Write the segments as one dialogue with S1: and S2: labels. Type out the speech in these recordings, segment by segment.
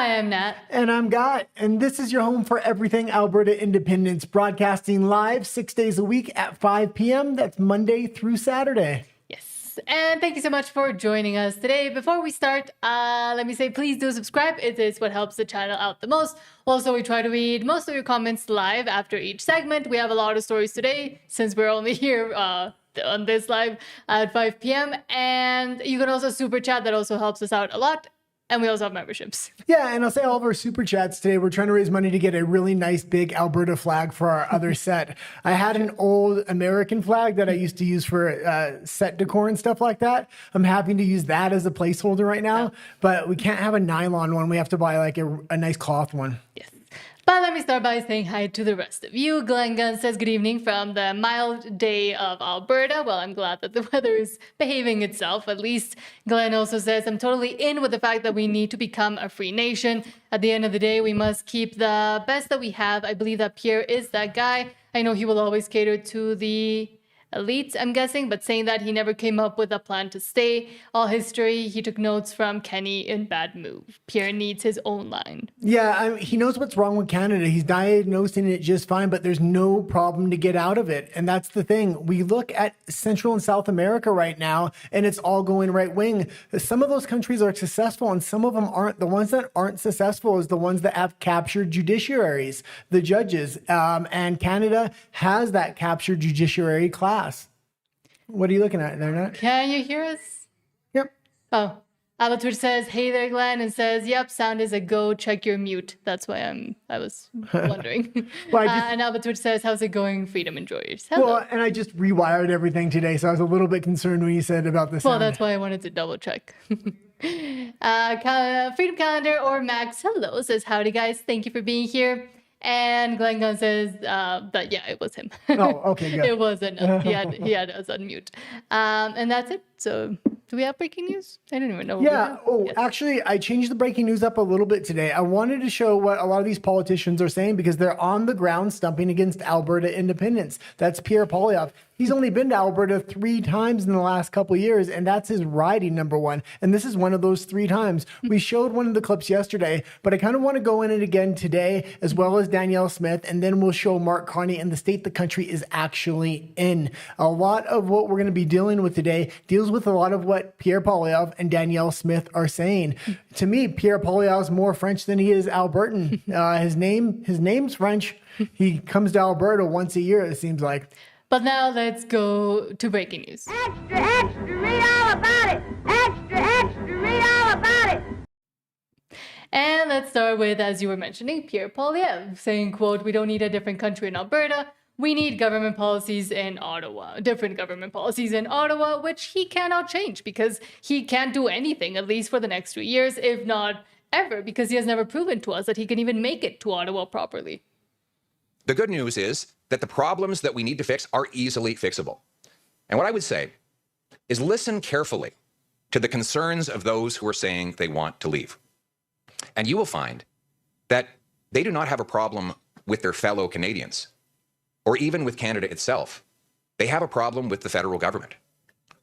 S1: Hi, I'm Nat.
S2: And I'm Guy. And this is your home for everything Alberta independence, broadcasting live 6 days a week at 5 p.m. That's Monday through Saturday.
S1: Yes. And thank you so much for joining us today. Before we start, let me say, please do subscribe. It is what helps the channel out the most. Also, we try to read most of your comments live after each segment. We have a lot of stories today since we're only here on this live at 5 p.m. And you can also super chat. That also helps us out a lot. And we also have memberships.
S2: Yeah, and I'll say all of our super chats today, we're trying to raise money to get a really nice big Alberta flag for our other set. I had an old American flag that I used to use for set decor and stuff like that. I'm having to use that as a placeholder right now, but we can't have a nylon one. We have to buy like a nice cloth one.
S1: Yes. But let me start by saying hi to the rest of you. Glenn Gunn says good evening from the mild day of Alberta. Well, I'm glad that the weather is behaving itself, at least. Glenn also says, I'm totally in with the fact that we need to become a free nation. At the end of the day, we must keep the best that we have. I believe that Pierre is that guy. I know he will always cater to the elites, I'm guessing, but saying that he never came up with a plan to stay. All history, he took notes from Kenny in Bad Move. Pierre needs his own line.
S2: Yeah, he knows what's wrong with Canada. He's diagnosing it just fine, but there's no problem to get out of it. And that's the thing. We look at Central and South America right now, and it's all going right wing. Some of those countries are successful, and some of them aren't. The ones that aren't successful is the ones that have captured judiciaries, the judges. And Canada has that captured judiciary class. What are you looking at there, Nat?
S1: Can you hear us?
S2: Yep.
S1: Oh, Alba Twitch says, hey there, Glenn, and says, yep, sound is a go, check your mute. That's why I was wondering.
S2: Well,
S1: and Alba Twitch says, how's it going, Freedom Enjoyers? Hello.
S2: Well, and I just rewired everything today, so I was a little bit concerned when you said about the sound.
S1: Well, that's why I wanted to double check. Freedom Calendar or Max, hello, says, howdy, guys. Thank you for being here. And Glenn Gunn says that, yeah, it was him.
S2: Oh, okay, good.
S1: It wasn't us. He had us on mute. And that's it. So do we have breaking news? I don't even know.
S2: Yeah. Actually, I changed the breaking news up a little bit today. I wanted to show what a lot of these politicians are saying because they're on the ground stumping against Alberta independence. That's Pierre Poilievre. He's only been to Alberta 3 times in the last couple of years, and that's his riding number one. And this is one of those 3 times. We showed one of the clips yesterday, but I kind of want to go in it again today, as well as Danielle Smith, and then we'll show Mark Carney and the state the country is actually in. A lot of what we're going to be dealing with today deals with a lot of what Pierre Poilievre and Danielle Smith are saying. To me, Pierre Poilievre is more French than he is Albertan. His name's French. He comes to Alberta once a year, it seems like.
S1: But now let's go to breaking news.
S3: Extra, extra, read all about it. Extra, extra, read all about it.
S1: And let's start with, as you were mentioning, Pierre Poilievre saying, quote, we don't need a different country in Alberta. We need government policies in Ottawa, different government policies in Ottawa, which he cannot change because he can't do anything, at least for the next 3 years, if not ever, because he has never proven to us that he can even make it to Ottawa properly.
S4: The good news is that the problems that we need to fix are easily fixable. And what I would say is listen carefully to the concerns of those who are saying they want to leave. And you will find that they do not have a problem with their fellow Canadians or even with Canada itself. They have a problem with the federal government.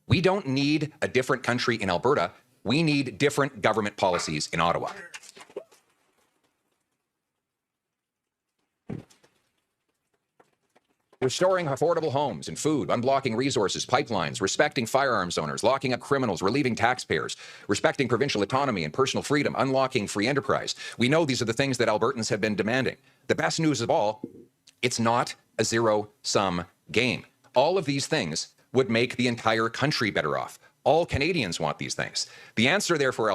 S4: We don't need a different country in Alberta. We need different government policies in Ottawa. Restoring affordable homes and food, unblocking resources, pipelines, respecting firearms owners, locking up criminals, relieving taxpayers, respecting provincial autonomy and personal freedom, unlocking free enterprise. We know these are the things that Albertans have been demanding. The best news of all, it's not a zero-sum game. All of these things would make the entire country better off. All Canadians want these things. The answer, therefore,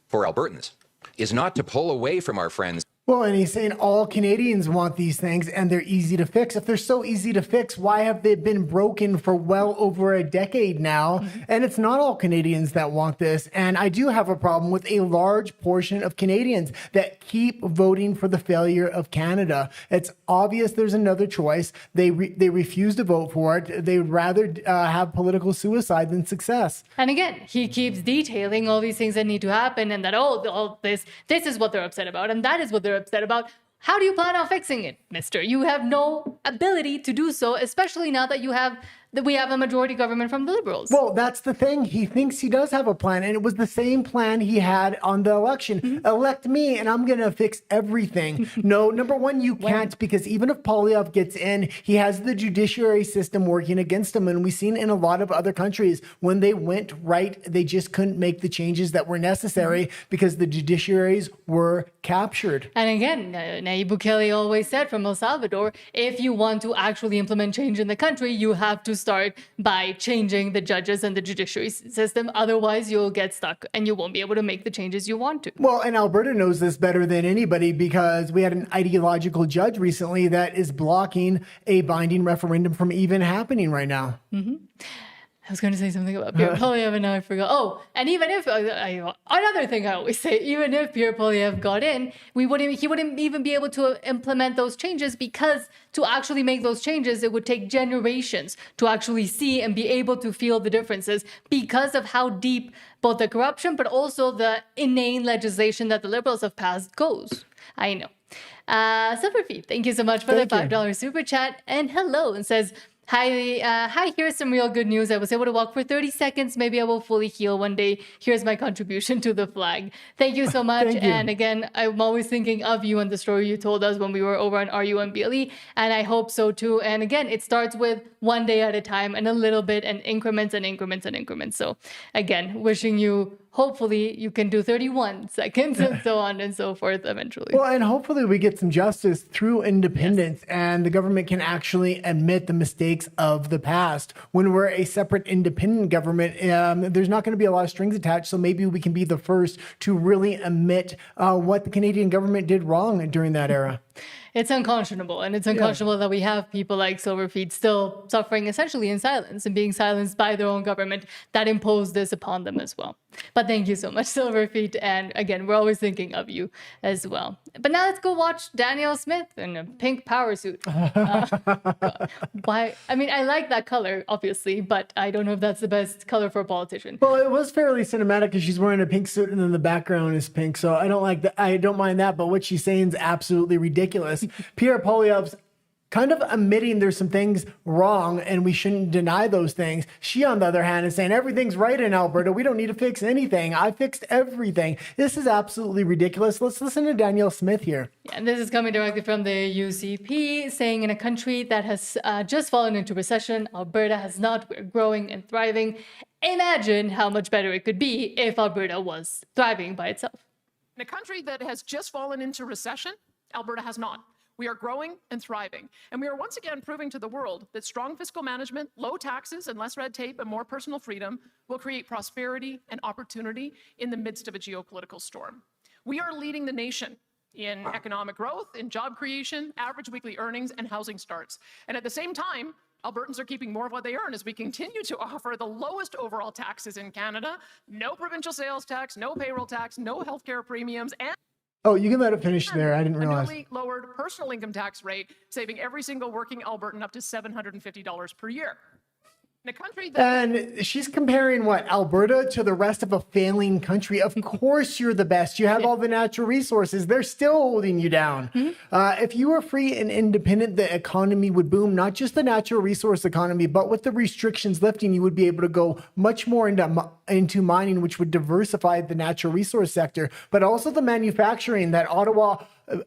S4: for Albertans, is not to pull away from our friends.
S2: Well, and he's saying all Canadians want these things and they're easy to fix. If they're so easy to fix, why have they been broken for well over a decade now? Mm-hmm. And it's not all Canadians that want this. And I do have a problem with a large portion of Canadians that keep voting for the failure of Canada. It's obvious there's another choice. They refuse to vote for it. They would rather have political suicide than success.
S1: And again, he keeps detailing all these things that need to happen and that, all this is what they're upset about. And that is what they're upset about. How do you plan on fixing it, mister? You have no ability to do so, especially now that you have that we have a majority government from the Liberals.
S2: Well, that's the thing. He thinks he does have a plan, and it was the same plan he had on the election. Elect me, and I'm going to fix everything. No, number one, you can't, because even if Poilievre gets in, he has the judiciary system working against him. And we've seen in a lot of other countries, when they went right, they just couldn't make the changes that were necessary because the judiciaries were captured.
S1: And again, Nayib Bukele always said from El Salvador, if you want to actually implement change in the country, you have to start by changing the judges and the judiciary system. Otherwise, you'll get stuck and you won't be able to make the changes you want to.
S2: Well, and Alberta knows this better than anybody because we had an ideological judge recently that is blocking a binding referendum from even happening right now.
S1: I was going to say something about Pierre Poilievre, and now I forgot. Oh, and even if, another thing I always say, even if Pierre Poilievre got in, he wouldn't even be able to implement those changes, because to actually make those changes, it would take generations to actually see and be able to feel the differences because of how deep both the corruption, but also the inane legislation that the Liberals have passed goes. I know. Silverfeet, thank you so much for the $5 super chat. And hello, and says, hi, here's some real good news. I was able to walk for 30 seconds. Maybe I will fully heal one day. Here's my contribution to the flag. Thank you so much. And again, I'm always thinking of you and the story you told us when we were over on RUMBLE, and I hope so too. And again, it starts with one day at a time and a little bit and increments and increments and increments. So again, wishing you, hopefully you can do 31 seconds and so on and so forth eventually.
S2: Well, and hopefully we get some justice through independence, and the government can actually admit the mistakes of the past. When we're a separate independent government, there's not going to be a lot of strings attached. So maybe we can be the first to really admit what the Canadian government did wrong during that era.
S1: It's unconscionable, and it's unconscionable that we have people like Silverfeet still suffering essentially in silence and being silenced by their own government that imposed this upon them as well. But thank you so much, Silverfeet, and again, we're always thinking of you as well. But now let's go watch Danielle Smith in a pink power suit. Why? I mean, I like that color, obviously, but I don't know if that's the best color for a politician.
S2: Well, it was fairly cinematic because she's wearing a pink suit and then the background is pink. So I don't like that. I don't mind that. But what she's saying is absolutely ridiculous. Pierre Poilievre's kind of admitting there's some things wrong and we shouldn't deny those things. She, on the other hand, is saying everything's right in Alberta. We don't need to fix anything. I fixed everything. This is absolutely ridiculous. Let's listen to Danielle Smith here.
S1: Yeah, and this is coming directly from the UCP, saying in a country that has just fallen into recession, Alberta has not. We're growing and thriving. Imagine how much better it could be if Alberta was thriving by itself.
S5: In a country that has just fallen into recession, Alberta has not. We are growing and thriving. And we are once again proving to the world that strong fiscal management, low taxes and less red tape and more personal freedom will create prosperity and opportunity in the midst of a geopolitical storm. We are leading the nation in economic growth, in job creation, average weekly earnings, and housing starts. And at the same time, Albertans are keeping more of what they earn as we continue to offer the lowest overall taxes in Canada, no provincial sales tax, no payroll tax, no healthcare premiums, and
S2: Oh, you can let it finish there. I didn't realize.
S5: a newly lowered personal income tax rate, saving every single working Albertan up to $750 per year. In a country that...
S2: And she's comparing what, Alberta to the rest of a failing country. Of course you're the best. You have all the natural resources. They're still holding you down. If you were free and independent, the economy would boom. Not just the natural resource economy, but with the restrictions lifting, you would be able to go much more into mining, which would diversify the natural resource sector, but also the manufacturing that Ottawa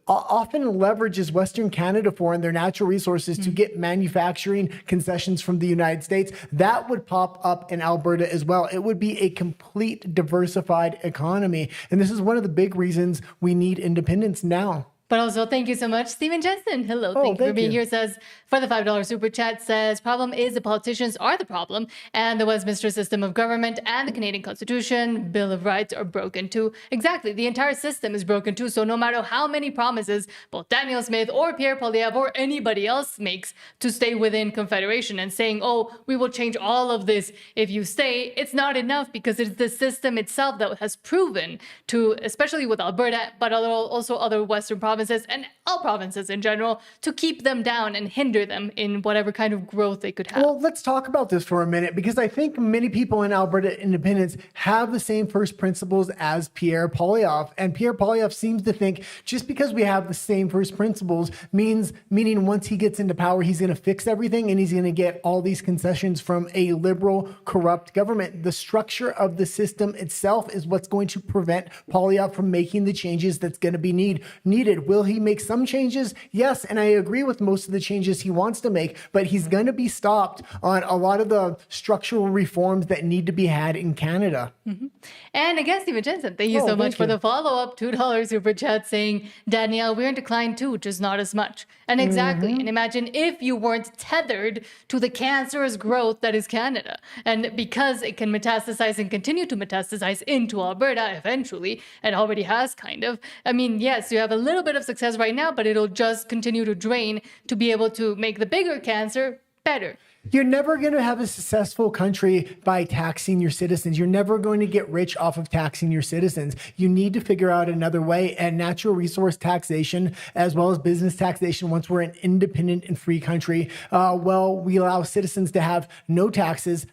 S2: often leverages Western Canada for and their natural resources to get manufacturing concessions from the United States. That would pop up in Alberta as well. It would be a complete diversified economy. And this is one of the big reasons we need independence now.
S1: But also, thank you so much, Stephen Jensen. Hello, thank you for being here. Says, for the $5 super chat, says, problem is the politicians are the problem, and the Westminster system of government and the Canadian Constitution, Bill of Rights are broken too. Exactly, the entire system is broken too, so no matter how many promises both Danielle Smith or Pierre Poilievre or anybody else makes to stay within Confederation and saying, oh, we will change all of this if you stay, it's not enough because it's the system itself that has proven to, especially with Alberta, but also other Western provinces, provinces and all provinces in general to keep them down and hinder them in whatever kind of growth they could have.
S2: Well, let's talk about this for a minute, because I think many people in Alberta independence have the same first principles as Pierre Poilievre. And Pierre Poilievre seems to think just because we have the same first principles meaning once he gets into power, he's going to fix everything and he's going to get all these concessions from a liberal, corrupt government. The structure of the system itself is what's going to prevent Poilievre from making the changes that's going to be needed. Will he make some changes? Yes, and I agree with most of the changes he wants to make, but he's going to be stopped on a lot of the structural reforms that need to be had in Canada.
S1: Mm-hmm. And again, Stephen Jensen, thank you so much for the follow-up $2 super chat saying, Danielle, we're in decline too, just not as much. And exactly. And imagine if you weren't tethered to the cancerous growth that is Canada. And because it can metastasize and continue to metastasize into Alberta eventually, and already has kind of. I mean, yes, you have a little bit of success right now, but it'll just continue to drain to be able to make the bigger cancer better.
S2: You're never going to have a successful country by taxing your citizens. You're never going to get rich off of taxing your citizens. You need to figure out another way, and natural resource taxation, as well as business taxation, once we're an independent and free country, we allow citizens to have no taxes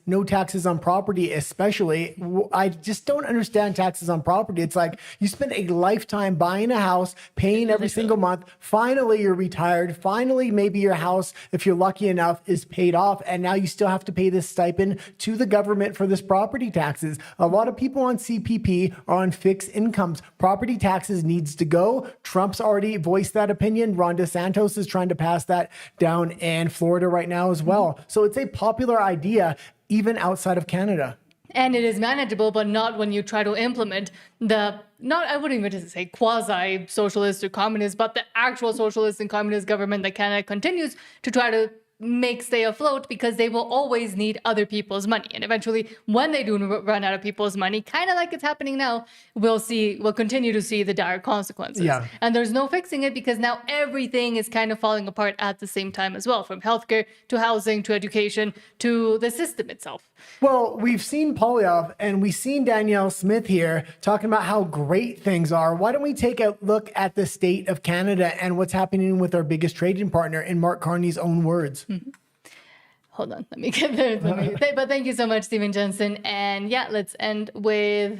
S2: on property, especially. I just don't understand taxes on property. It's like you spend a lifetime buying a house, paying every single month. Finally, you're retired. Finally, maybe your house, if you're lucky enough, is paid off. And now you still have to pay this stipend to the government for this property taxes. A lot of people on CPP are on fixed incomes. Property taxes needs to go. Trump's already voiced that opinion. Ron DeSantis is trying to pass that down in Florida right now as well. So it's a popular idea, even outside of Canada.
S1: And it is manageable, but not when you try to implement I wouldn't even just say quasi-socialist or communist, but the actual socialist and communist government that Canada continues to try to stay afloat, because they will always need other people's money. And eventually, when they do run out of people's money, kind of like it's happening now, we'll continue to see the dire consequences.
S2: Yeah.
S1: And there's no fixing it, because now everything is kind of falling apart at the same time as well, from healthcare to housing to education to the system itself.
S2: Well, we've seen Poilievre and we've seen Danielle Smith here talking about how great things are. Why don't we take a look at the state of Canada and what's happening with our biggest trading partner, in Mark Carney's own words?
S1: Mm-hmm. Hold on, let me get there. But thank you so much, Stephen Jensen. And yeah, let's end with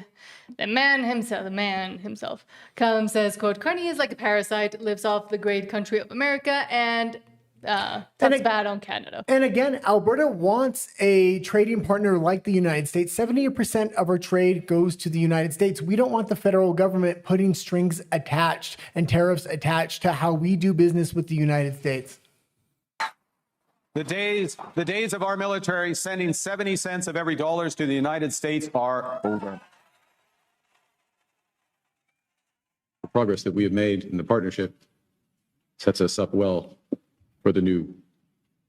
S1: the man himself. Callum says, quote, Carney is like a parasite, lives off the great country of America, and talks bad on Canada.
S2: And again, Alberta wants a trading partner like the United States. 70% of our trade goes to the United States. We don't want the federal government putting strings attached and tariffs attached to how we do business with the United States.
S6: The days of our military sending 70 cents of every dollar to the United States are over.
S7: The progress that we have made in the partnership sets us up well for the new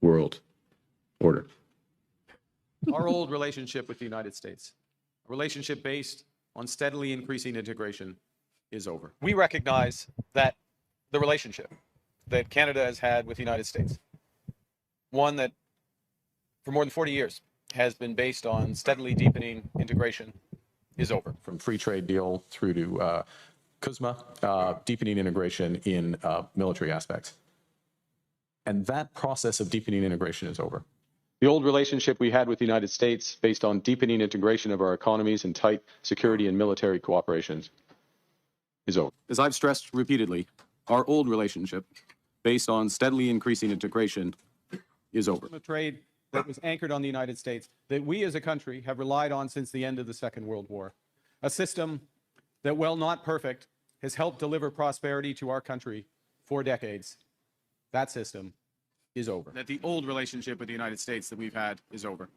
S7: world order.
S6: Our old relationship with the United States, a relationship based on steadily increasing integration, is over.
S8: We recognize that the relationship that Canada has had with the United States, one that for more than 40 years has been based on steadily deepening integration, is over.
S6: From free trade deal through to CUSMA, deepening integration in military aspects. And that process of deepening integration is over. The old relationship we had with the United States, based on deepening integration of our economies and tight security and military cooperation, is over. As I've stressed repeatedly, our old relationship, based on steadily increasing integration, is over. A trade that was anchored on the United States, that we as a country have relied on since the end of the Second World War. A system that, while not perfect, has helped deliver prosperity to our country for decades. That system is over. That the old relationship with the United States that we've had is over.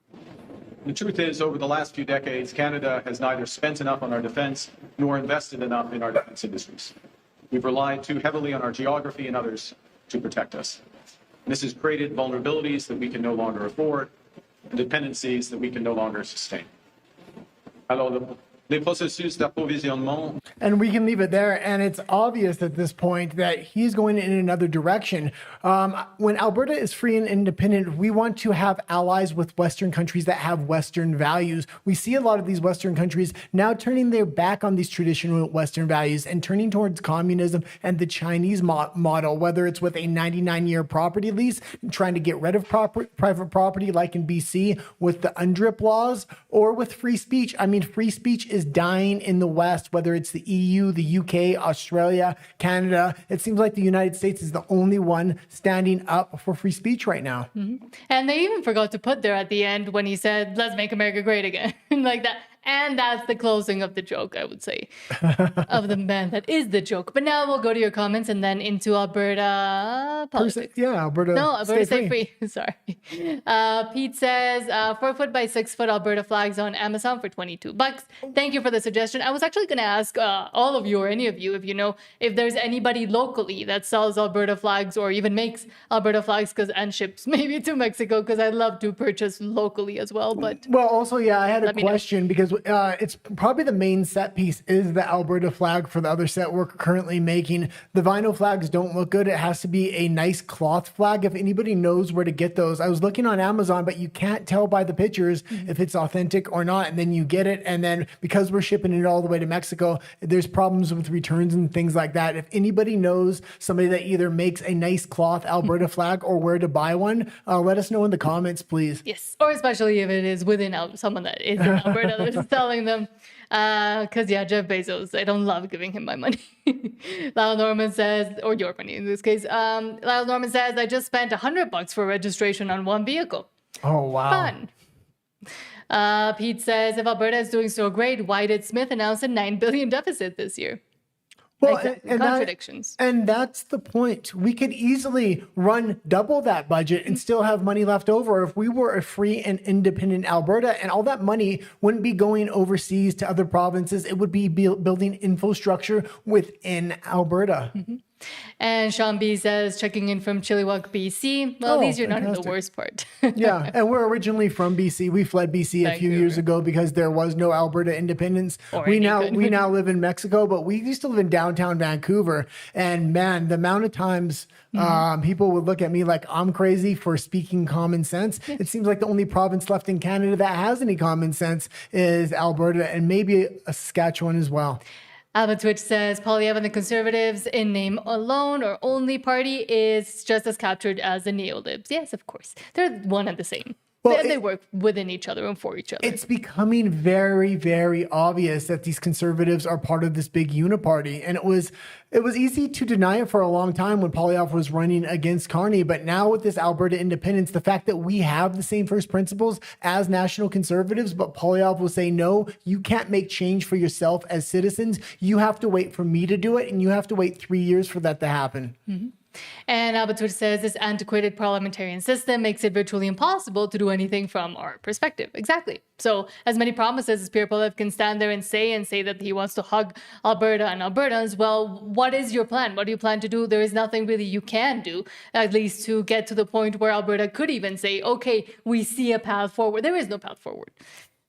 S6: The truth is, over the last few decades, Canada has neither spent enough on our defense nor invested enough in our defense industries. We've relied too heavily on our geography and others to protect us. This has created vulnerabilities that we can no longer afford and dependencies that we can no longer sustain. Alors, Les processus d'approvisionnement.
S2: And we can leave it there. And it's obvious at this point that he's going in another direction. When Alberta is free and independent, we want to have allies with Western countries that have Western values. We see a lot of these Western countries now turning their back on these traditional Western values and turning towards communism and the Chinese model, whether it's with a 99-year property lease, trying to get rid of private property like in BC with the UNDRIP laws, or with free speech. I mean, free speech is dying in the West, whether it's the EU, the UK, Australia, Canada. It seems like the United States is the only one standing up for free speech right now.
S1: Mm-hmm. And they even forgot to put there at the end when he said, "Let's make America great again." Like that. And that's the closing of the joke, I would say, of the man that is the joke. But now we'll go to your comments and then into Alberta politics.
S2: Alberta.
S1: No, Alberta
S2: stay
S1: Stay Free. Sorry. Pete says 4 foot by 6 foot Alberta flags on Amazon for $22. Thank you for the suggestion. I was actually going to ask all of you or any of you if you know if there's anybody locally that sells Alberta flags or even makes Alberta flags and ships maybe to Mexico, because I'd love to purchase locally as well. But
S2: well, also, I had a question because it's probably the main set piece is the Alberta flag for the other set we're currently making. The vinyl flags don't look good. It has to be a nice cloth flag. If anybody knows where to get those, I was looking on Amazon, but you can't tell by the pictures if it's authentic or not. And then you get it. And then because we're shipping it all the way to Mexico, there's problems with returns and things like that. If anybody knows somebody that either makes a nice cloth Alberta flag or where to buy one, let us know in the comments, please.
S1: Yes, or especially if it is within someone that is in Alberta that is selling them. Because, Jeff Bezos, I don't love giving him my money. Lyle Norman says, or your money in this case. Lyle Norman says, I just spent $100 for registration on one vehicle.
S2: Oh, wow.
S1: Fun. Pete says, if Alberta is doing so great, why did Smith announce a $9 billion deficit this year?
S2: Well,
S1: and contradictions.
S2: And that's the point. We could easily run double that budget and still have money left over if we were a free and independent Alberta, and all that money wouldn't be going overseas to other provinces. It would be building infrastructure within Alberta.
S1: Mm-hmm. And Sean B says, checking in from Chilliwack, BC. Well, at least you're not in the worst part.
S2: Yeah, and we're originally from BC. We fled BC a few years ago because there was no Alberta independence. We now live in Mexico, but we used to live in downtown Vancouver. And man, the amount of times people would look at me like I'm crazy for speaking common sense. It seems like the only province left in Canada that has any common sense is Alberta, and maybe Saskatchewan as well.
S1: Alba Twitch says, Poilievre and the Conservatives in name alone or only party is just as captured as the neolibs. Yes, of course. They're one and the same. Well, they work within each other and for each other.
S2: It's becoming very, very obvious that these Conservatives are part of this big uniparty. And it was easy to deny it for a long time when Poilievre was running against Carney. But now with this Alberta independence, the fact that we have the same first principles as National Conservatives, but Poilievre will say, no, you can't make change for yourself as citizens. You have to wait for me to do it. And you have to wait 3 years for that to happen.
S1: Mm-hmm. And Albert Twitch says this antiquated parliamentarian system makes it virtually impossible to do anything from our perspective. Exactly. So as many promises as Pierre Poilievre can stand there and say that he wants to hug Alberta and Albertans, well, what is your plan? What do you plan to do? There is nothing really you can do, at least to get to the point where Alberta could even say, okay, we see a path forward. There is no path forward.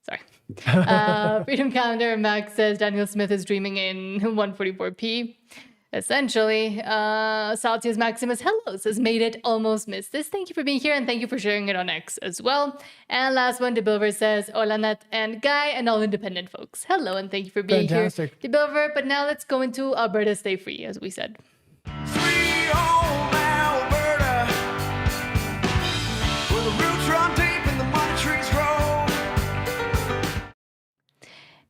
S1: Sorry. Freedom Calendar Max says Daniel Smith is dreaming in 144p. Essentially, Saltius Maximus Hello says, made it, almost missed this. Thank you for being here, and thank you for sharing it on X as well. And last one, DeBilver says, hola Nat and Guy and all independent folks. Hello, and thank you for being here, DeBilver. But now let's go into Alberta Stay Free, as we said.
S9: Free home Alberta, where the roots run deep and the money trees grow.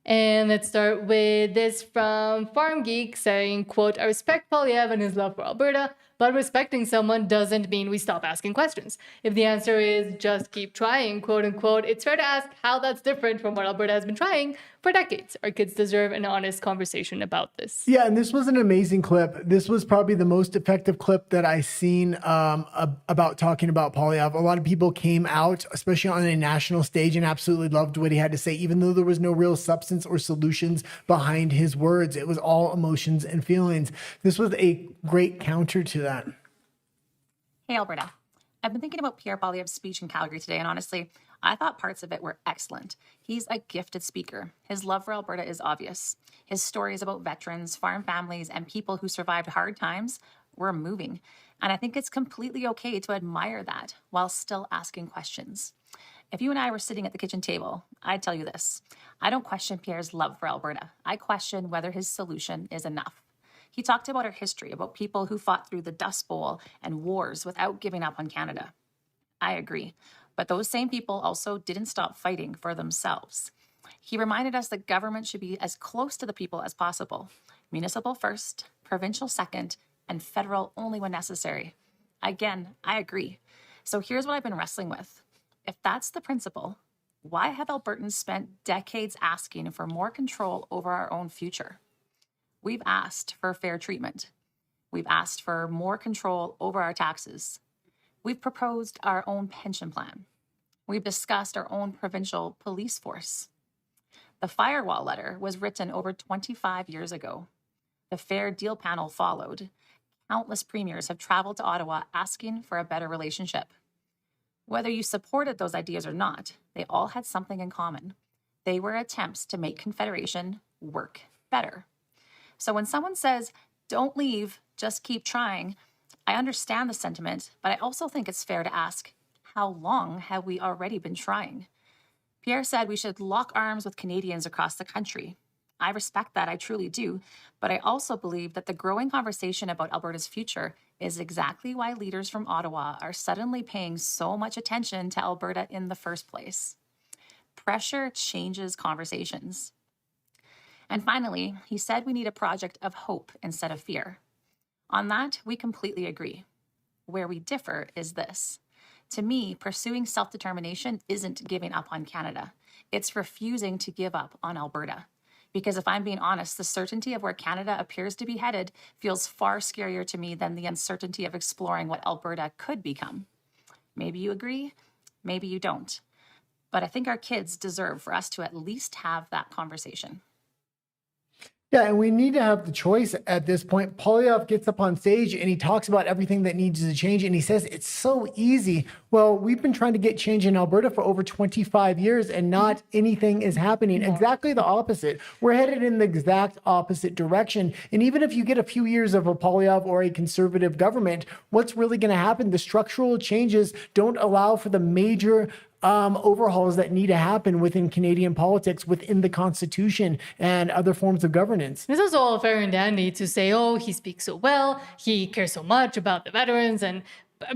S1: And let's start with this from Farm Geek saying, quote, I respect Poilievre and his love for Alberta, but respecting someone doesn't mean we stop asking questions. If the answer is just keep trying, quote unquote, it's fair to ask how that's different from what Alberta has been trying for decades. Our kids deserve an honest conversation about this.
S2: Yeah, and this was an amazing clip. This was probably the most effective clip that I've seen about talking about Poilievre. A lot of people came out, especially on a national stage, and absolutely loved what he had to say, even though there was no real substance or solutions behind his words. It was all emotions and feelings. This was a great counter to that.
S10: Hey, Alberta. I've been thinking about Pierre Poilievre's speech in Calgary today, and honestly, I thought parts of it were excellent. He's a gifted speaker. His love for Alberta is obvious. His stories about veterans, farm families, and people who survived hard times were moving. And I think it's completely okay to admire that while still asking questions. If you and I were sitting at the kitchen table, I'd tell you this. I don't question Pierre's love for Alberta. I question whether his solution is enough. He talked about our history, about people who fought through the Dust Bowl and wars without giving up on Canada. I agree. But those same people also didn't stop fighting for themselves. He reminded us that government should be as close to the people as possible. Municipal first, provincial second, and federal only when necessary. Again, I agree. So here's what I've been wrestling with. If that's the principle, why have Albertans spent decades asking for more control over our own future? We've asked for fair treatment. We've asked for more control over our taxes. We've proposed our own pension plan. We've discussed our own provincial police force. The firewall letter was written over 25 years ago. The Fair Deal panel followed. Countless premiers have traveled to Ottawa asking for a better relationship. Whether you supported those ideas or not, they all had something in common. They were attempts to make Confederation work better. So when someone says, don't leave, just keep trying, I understand the sentiment, but I also think it's fair to ask, how long have we already been trying? Pierre said we should lock arms with Canadians across the country. I respect that, I truly do, but I also believe that the growing conversation about Alberta's future is exactly why leaders from Ottawa are suddenly paying so much attention to Alberta in the first place. Pressure changes conversations. And finally, he said we need a project of hope instead of fear. On that, we completely agree. Where we differ is this. To me, pursuing self-determination isn't giving up on Canada. It's refusing to give up on Alberta. Because if I'm being honest, the certainty of where Canada appears to be headed feels far scarier to me than the uncertainty of exploring what Alberta could become. Maybe you agree, maybe you don't. But I think our kids deserve for us to at least have that conversation.
S2: Yeah, and we need to have the choice at this point. Poilievre gets up on stage and he talks about everything that needs to change, and he says it's so easy. Well, we've been trying to get change in Alberta for over 25 years and not anything is happening. Exactly the opposite. We're headed in the exact opposite direction. And even if you get a few years of a Poilievre or a conservative government, what's really going to happen? The structural changes don't allow for the major overhauls that need to happen within Canadian politics, within the Constitution and other forms of governance.
S1: It's also all fair and dandy to say, oh, he speaks so well, he cares so much about the veterans, and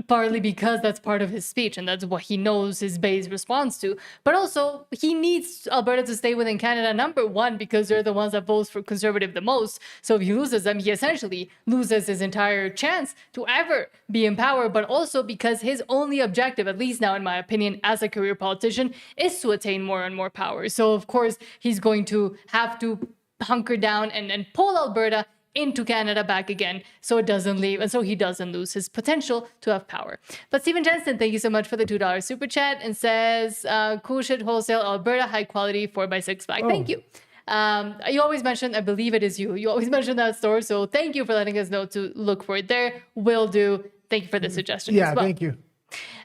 S1: partly because that's part of his speech and that's what he knows his base responds to. But also, he needs Alberta to stay within Canada, number one, because they're the ones that vote for Conservative the most. So if he loses them, he essentially loses his entire chance to ever be in power, but also because his only objective, at least now in my opinion, as a career politician, is to attain more and more power. So of course, he's going to have to hunker down and pull Alberta into Canada back again so it doesn't leave and so he doesn't lose his potential to have power. But Stephen Jensen, thank you so much for the $2 super chat and says, cool shit wholesale Alberta high quality 4x6 bag. Thank you. You always mention, I believe it is you always mention that store, so thank you for letting us know to look for it there. Will do. Thank you for the suggestion as well.
S2: Thank you.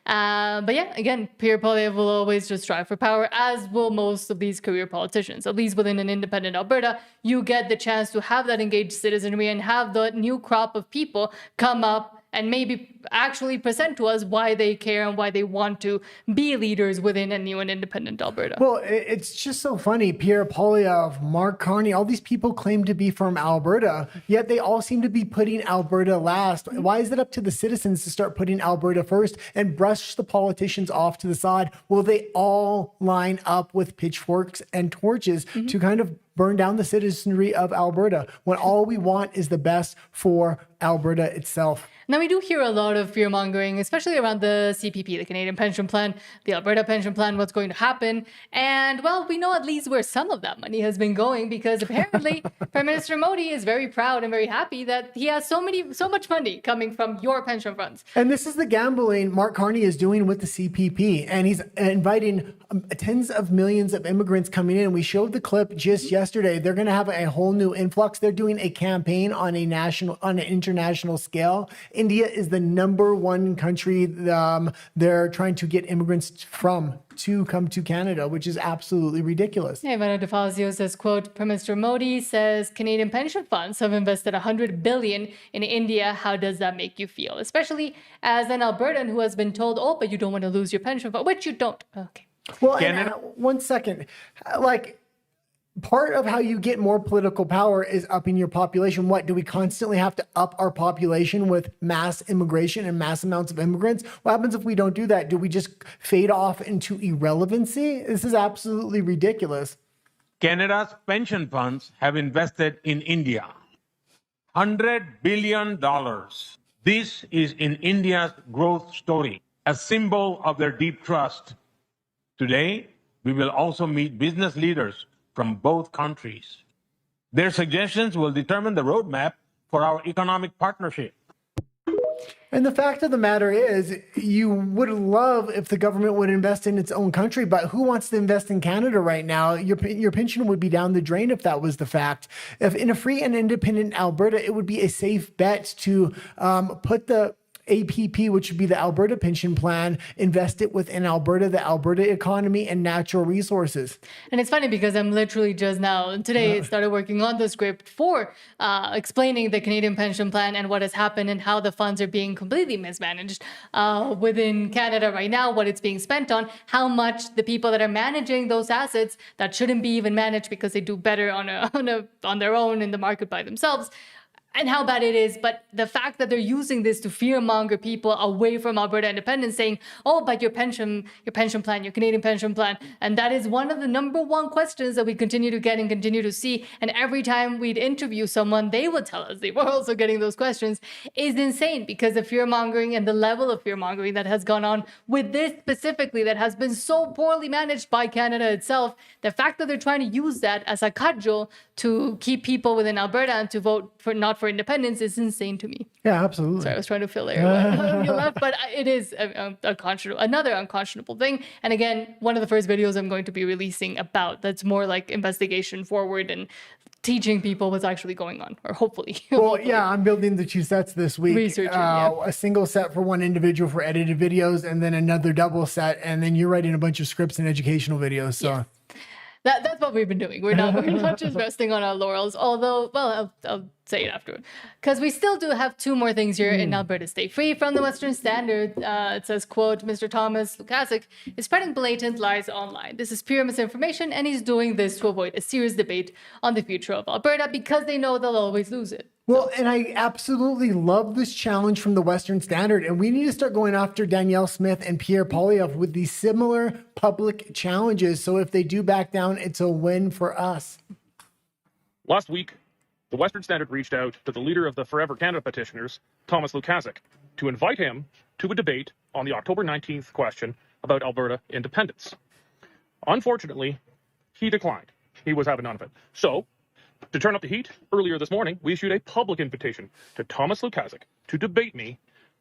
S1: But yeah, again, Pierre Poilievre will always just strive for power, as will most of these career politicians. At least within an independent Alberta, you get the chance to have that engaged citizenry and have the new crop of people come up and maybe actually present to us why they care and why they want to be leaders within a new and independent Alberta.
S2: Well, it's just so funny. Pierre Poilievre, Mark Carney, all these people claim to be from Alberta, yet they all seem to be putting Alberta last. Why is it up to the citizens to start putting Alberta first and brush the politicians off to the side? Will they all line up with pitchforks and torches to kind of burn down the citizenry of Alberta when all we want is the best for Alberta itself?
S1: Now, we do hear a lot of fear-mongering, especially around the CPP, the Canadian Pension Plan, the Alberta Pension Plan, what's going to happen. And, well, we know at least where some of that money has been going, because apparently Prime Minister Modi is very proud and very happy that he has so much money coming from your pension funds.
S2: And this is the gambling Mark Carney is doing with the CPP. And he's inviting tens of millions of immigrants coming in. We showed the clip just yesterday. They're going to have a whole new influx. They're doing a campaign on an international scale. India is the #1 country they're trying to get immigrants from to come to Canada, which is absolutely ridiculous.
S1: Yeah, Ivana DeFazio says, quote, Prime Minister Modi says Canadian pension funds have invested $100 billion in India. How does that make you feel? Especially as an Albertan who has been told, oh, but you don't want to lose your pension fund, which you don't. Okay.
S2: Well, and, 1 second. Like, part of how you get more political power is upping your population. What, do we constantly have to up our population with mass immigration and mass amounts of immigrants? What happens if we don't do that? Do we just fade off into irrelevancy? This is absolutely ridiculous.
S11: Canada's pension funds have invested in India $100 billion. This is in India's growth story, a symbol of their deep trust. Today, we will also meet business leaders from both countries. Their suggestions will determine the roadmap for our economic partnership.
S2: And the fact of the matter is, you would love if the government would invest in its own country, but who wants to invest in Canada right now? Your pension would be down the drain if that was the fact. If in a free and independent Alberta, it would be a safe bet to put the APP, which would be the Alberta Pension Plan, invest it within Alberta, the Alberta economy, and natural resources.
S1: And it's funny because I'm literally just now, today, started working on the script for explaining the Canadian Pension Plan and what has happened and how the funds are being completely mismanaged within Canada right now, what it's being spent on, how much the people that are managing those assets that shouldn't be even managed because they do better on their own in the market by themselves, and how bad it is. But the fact that they're using this to fearmonger people away from Alberta independence, saying, oh, but your pension plan, your Canadian pension plan. And that is one of the #1 questions that we continue to get and continue to see. And every time we'd interview someone, they would tell us they were also getting those questions. Is insane, because the fearmongering and the level of fearmongering that has gone on with this specifically, that has been so poorly managed by Canada itself, the fact that they're trying to use that as a cudgel to keep people within Alberta and to vote for not for independence is insane to me.
S2: Yeah, absolutely.
S1: Sorry, I was trying to fill air you left, but it is another unconscionable thing. And again, one of the first videos I'm going to be releasing about that's more like investigation forward and teaching people what's actually going on, or hopefully.
S2: Well, yeah, I'm building the 2 sets this week.
S1: Researching,
S2: a single set for one individual for edited videos, and then another double set, and then you're writing a bunch of scripts and educational videos. So.
S1: Yes. That's what we've been doing. We're not just resting on our laurels, although, well, I'll say it afterward. Because we still do have 2 more things here in Alberta. Stay free from the Western Standard. It says, quote, Mr. Thomas Lukasik is spreading blatant lies online. This is pure misinformation, and he's doing this to avoid a serious debate on the future of Alberta because they know they'll always lose it.
S2: Well, and I absolutely love this challenge from the Western Standard, and we need to start going after Danielle Smith and Pierre Poilievre with these similar public challenges. So if they do back down, it's a win for us.
S12: Last week, the Western Standard reached out to the leader of the Forever Canada petitioners, Thomas Lukasik, to invite him to a debate on the October 19th question about Alberta independence. Unfortunately, he declined. He was having none of it. So, to turn up the heat, earlier this morning, we issued a public invitation to Thomas Lukasik to debate me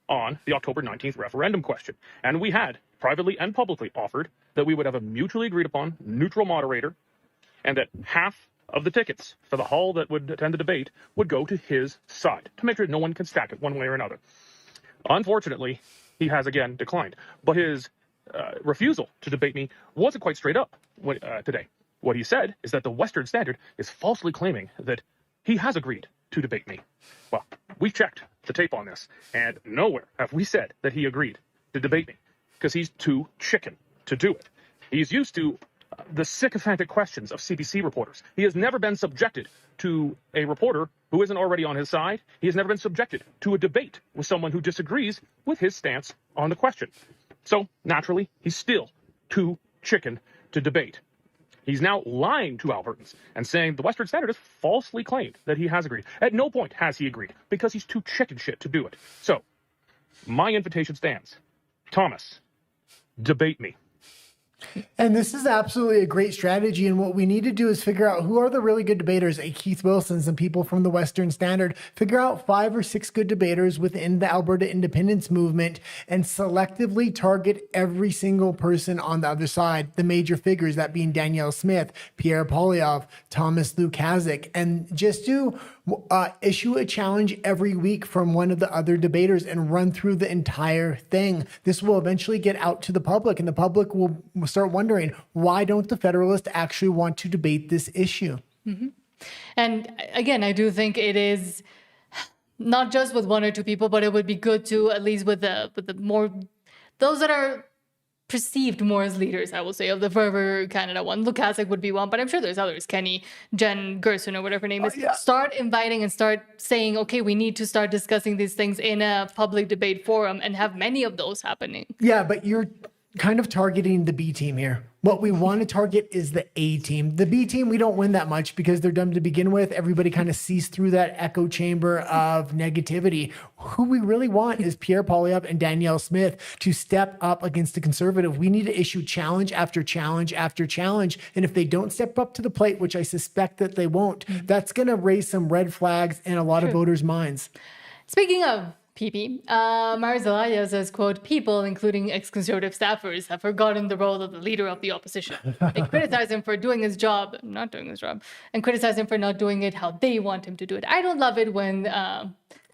S12: on the October 19th referendum question. And we had, privately and publicly, offered that we would have a mutually agreed upon neutral moderator, and that half of the tickets for the hall that would attend the debate would go to his side, to make sure no one can stack it one way or another. Unfortunately, he has again declined. But his refusal to debate me wasn't quite straight up today. What he said is that the Western Standard is falsely claiming that he has agreed to debate me. Well, we checked the tape on this, and nowhere have we said that he agreed to debate me, because he's too chicken to do it. He's used to the sycophantic questions of CBC reporters. He has never been subjected to a reporter who isn't already on his side. He has never been subjected to a debate with someone who disagrees with his stance on the question. So, naturally, he's still too chicken to debate. He's now lying to Albertans and saying the Western Standard has falsely claimed that he has agreed. At no point has he agreed, because he's too chicken shit to do it. So, my invitation stands. Thomas, debate me.
S2: And this is absolutely a great strategy. And what we need to do is figure out who are the really good debaters, Keith Wilson's and people from the Western Standard. Figure out 5 or 6 good debaters within the Alberta independence movement and selectively target every single person on the other side. The major figures, that being Danielle Smith, Pierre Poilievre, Thomas Lukasik, and just do issue a challenge every week from one of the other debaters and run through the entire thing. This will eventually get out to the public, and the public will start wondering, why don't the Federalists actually want to debate this issue?
S1: Mm-hmm. And again, I do think it is not just with one or two people, but it would be good to, at least with the more, those that are perceived more as leaders, I will say, of the Forever Canada one. Lukasik would be one, but I'm sure there's others. Kenny, Jen Gerson, or whatever her name is. Start inviting and start saying, okay, we need to start discussing these things in a public debate forum and have many of those happening.
S2: Yeah, but you're kind of targeting the B team here. What we want to target is the A team. The B team, we don't win that much because they're dumb to begin with. Everybody kind of sees through that echo chamber of negativity. Who we really want is Pierre Poilievre and Danielle Smith to step up against the Conservative. We need to issue challenge after challenge after challenge. And if they don't step up to the plate, which I suspect that they won't, that's going to raise some red flags in a lot of voters' minds.
S1: Speaking of PP, Marzalaya says, quote, people, including ex-Conservative staffers, have forgotten the role of the leader of the opposition. They criticize him for doing his job, not doing his job, and criticize him for not doing it how they want him to do it. I don't love it when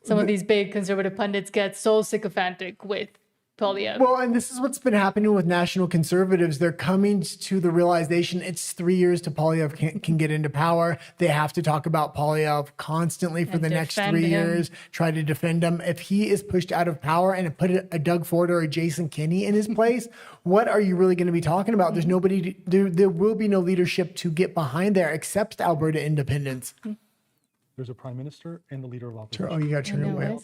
S1: some of these big Conservative pundits get so sycophantic with Poilievre.
S2: Well, and this is what's been happening with National Conservatives. They're coming to the realization it's 3 years to Poilievre can get into power. They have to talk about Poilievre constantly for the next 3 years, try to defend him. If he is pushed out of power and put a Doug Ford or a Jason Kenney in his place, what are you really going to be talking about? There's nobody, there will be no leadership to get behind there except Alberta independence.
S13: There's a prime minister and the leader of opposition.
S2: Oh, you got to turn it away.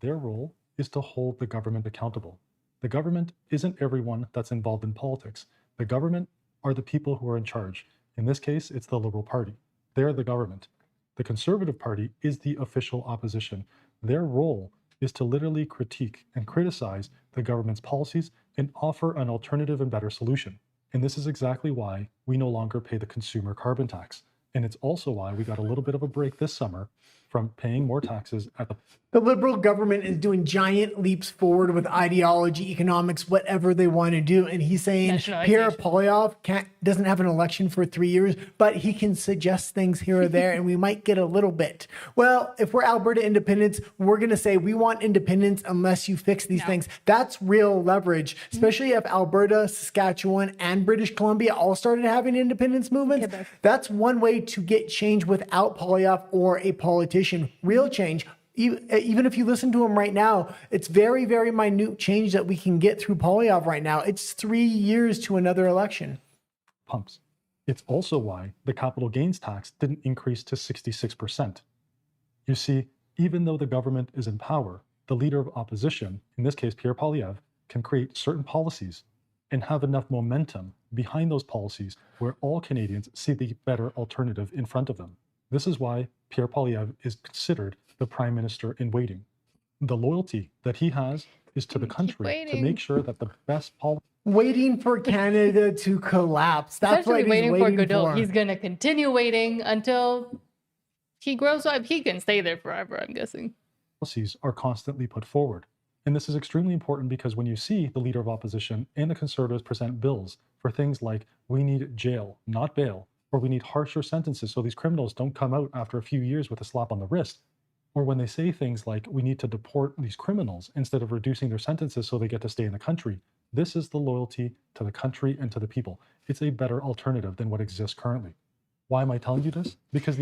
S13: Their role is to hold the government accountable. The government isn't everyone that's involved in politics. The government are the people who are in charge. In this case, it's the Liberal Party. They're the government. The Conservative Party is the official opposition. Their role is to literally critique and criticize the government's policies and offer an alternative and better solution. And this is exactly why we no longer pay the consumer carbon tax. And it's also why we got a little bit of a break this summer from paying more taxes at the
S2: Liberal government is doing giant leaps forward with ideology, economics, whatever they want to do. And he's saying Pierre Poilievre doesn't have an election for 3 years, but he can suggest things here or there, and we might get a little bit. Well, if we're Alberta independents, we're going to say we want independence unless you fix these things. That's real leverage, especially if Alberta, Saskatchewan, and British Columbia all started having independence movements. That's one way to get change without Poilievre or a politician. Real change. Even if you listen to him right now, it's very, very minute change that we can get through Poilievre right now. It's 3 years to another election.
S13: Pumps. It's also why the capital gains tax didn't increase to 66%. You see, even though the government is in power, the leader of opposition, in this case Pierre Poilievre, can create certain policies and have enough momentum behind those policies where all Canadians see the better alternative in front of them. This is why Pierre Poilievre is considered the prime minister in waiting. The loyalty that he has is to the country to make sure that the best policy.
S2: Waiting for Canada to collapse. That's what he's waiting for. Godot.
S1: He's going to continue waiting until he grows up. He can stay there forever, I'm guessing.
S13: Policies are constantly put forward. And this is extremely important because when you see the leader of opposition and the Conservatives present bills for things like we need jail, not bail, or we need harsher sentences so these criminals don't come out after a few years with a slap on the wrist, or when they say things like we need to deport these criminals instead of reducing their sentences so they get to stay in the country, this is the loyalty to the country and to the people. It's a better alternative than what exists currently. Why am I telling you this? Because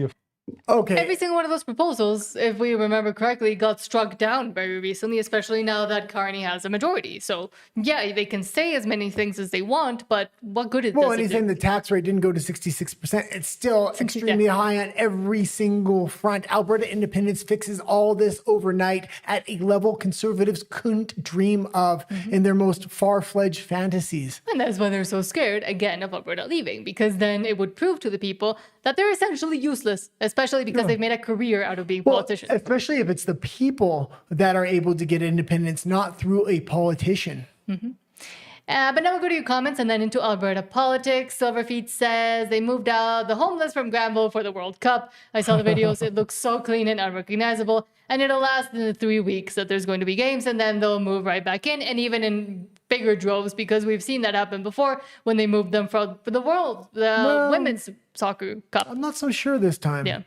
S1: every single one of those proposals, if we remember correctly, got struck down very recently, especially now that Carney has a majority. So, yeah, they can say as many things as they want, but what good is
S2: Well, and he's saying the tax rate didn't go to 66%. It's still extremely high on every single front. Alberta independence fixes all this overnight at a level Conservatives couldn't dream of in their most far-fledged fantasies.
S1: And that's why they're so scared, again, of Alberta leaving, because then it would prove to the people that they're essentially useless, especially because they've made a career out of being politicians.
S2: Especially if it's the people that are able to get independence, not through a politician.
S1: But now we'll go to your comments and then into Alberta politics. Silverfeet says they moved out the homeless from Granville for the World Cup. I saw the videos. It looks so clean and unrecognizable. And it'll last in the 3 weeks that there's going to be games, and then they'll move right back in, and even in bigger droves, because we've seen that happen before when they moved them for the World, the Women's Soccer Cup.
S2: I'm not so sure this time.
S1: Yeah.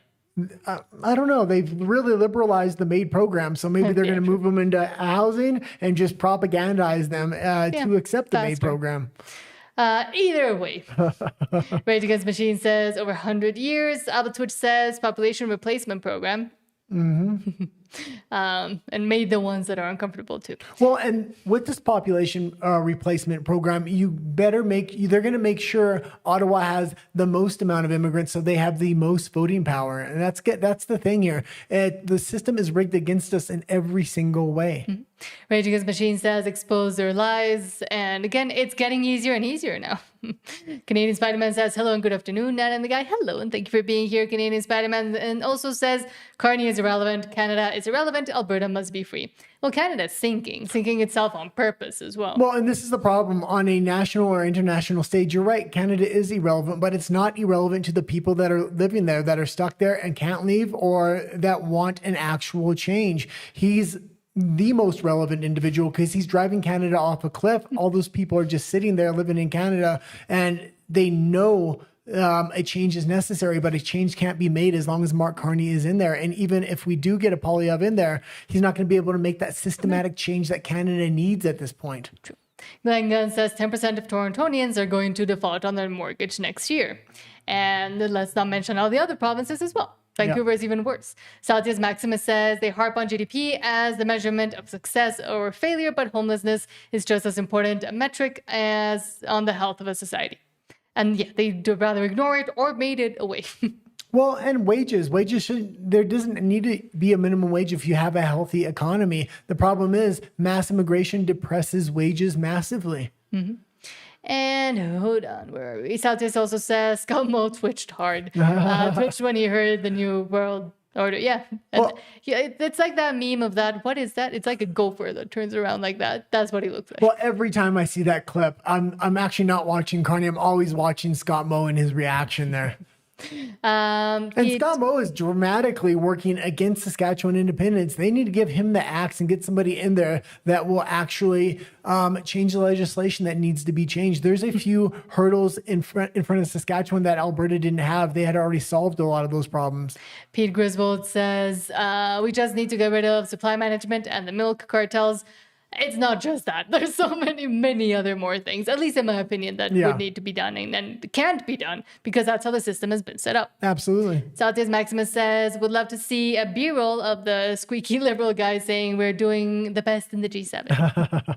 S2: I don't know. They've really liberalized the MAID program, so maybe they're going to move them into housing and just propagandize them to accept the MAID program.
S1: Either way. Rage Against Machine says over 100 years. Albert Twitch says population replacement program. And made the ones that are uncomfortable too.
S2: Well, and with this population replacement program, they're going to make sure Ottawa has the most amount of immigrants, so they have the most voting power, and that's the thing here. The system is rigged against us in every single way.
S1: Rage Against Machine says expose their lies, and again, it's getting easier and easier now. Canadian Spider-Man says hello and good afternoon, Nat and the guy. Hello and thank you for being here, Canadian Spider-Man, and also says Carney is irrelevant, Canada is irrelevant, Alberta must be free. Well, Canada's sinking itself on purpose as well.
S2: Well, and this is the problem on a national or international stage. You're right, Canada is irrelevant, but it's not irrelevant to the people that are living there, that are stuck there and can't leave, or that want an actual change. He's the most relevant individual because he's driving Canada off a cliff. All those people are just sitting there living in Canada, and they know a change is necessary, but a change can't be made as long as Mark Carney is in there. And even if we do get a Poilievre in there, he's not going to be able to make that systematic change that Canada needs at this point.
S1: True. Glenn Gunn says 10% of Torontonians are going to default on their mortgage next year. And let's not mention all the other provinces as well. Vancouver is even worse. Saltius Maximus says they harp on GDP as the measurement of success or failure, but homelessness is just as important a metric as on the health of a society. And yeah, they'd rather ignore it or made it away.
S2: Well, and wages there doesn't need to be a minimum wage if you have a healthy economy. The problem is mass immigration depresses wages massively.
S1: And hold on, where are we? Saltius also says Scummel twitched hard. Twitched when he heard the New World Order. Yeah. It's like that meme of that. What is that? It's like a gopher that turns around like that. That's what he looks like.
S2: Well, every time I see that clip, I'm actually not watching Carney. I'm always watching Scott Moe and his reaction there. And Scott Moe is dramatically working against Saskatchewan independence. They need to give him the axe and get somebody in there that will actually change the legislation that needs to be changed. There's a few hurdles in front of Saskatchewan that Alberta didn't have. They had already solved a lot of those problems.
S1: Pete Griswold says we just need to get rid of supply management and the milk cartels. It's not just that. There's so many other more things, at least in my opinion, that would need to be done and can't be done because that's how the system has been set up.
S2: Absolutely.
S1: Saltius Maximus says, would love to see a B-roll of the squeaky liberal guy saying we're doing the best in the G7.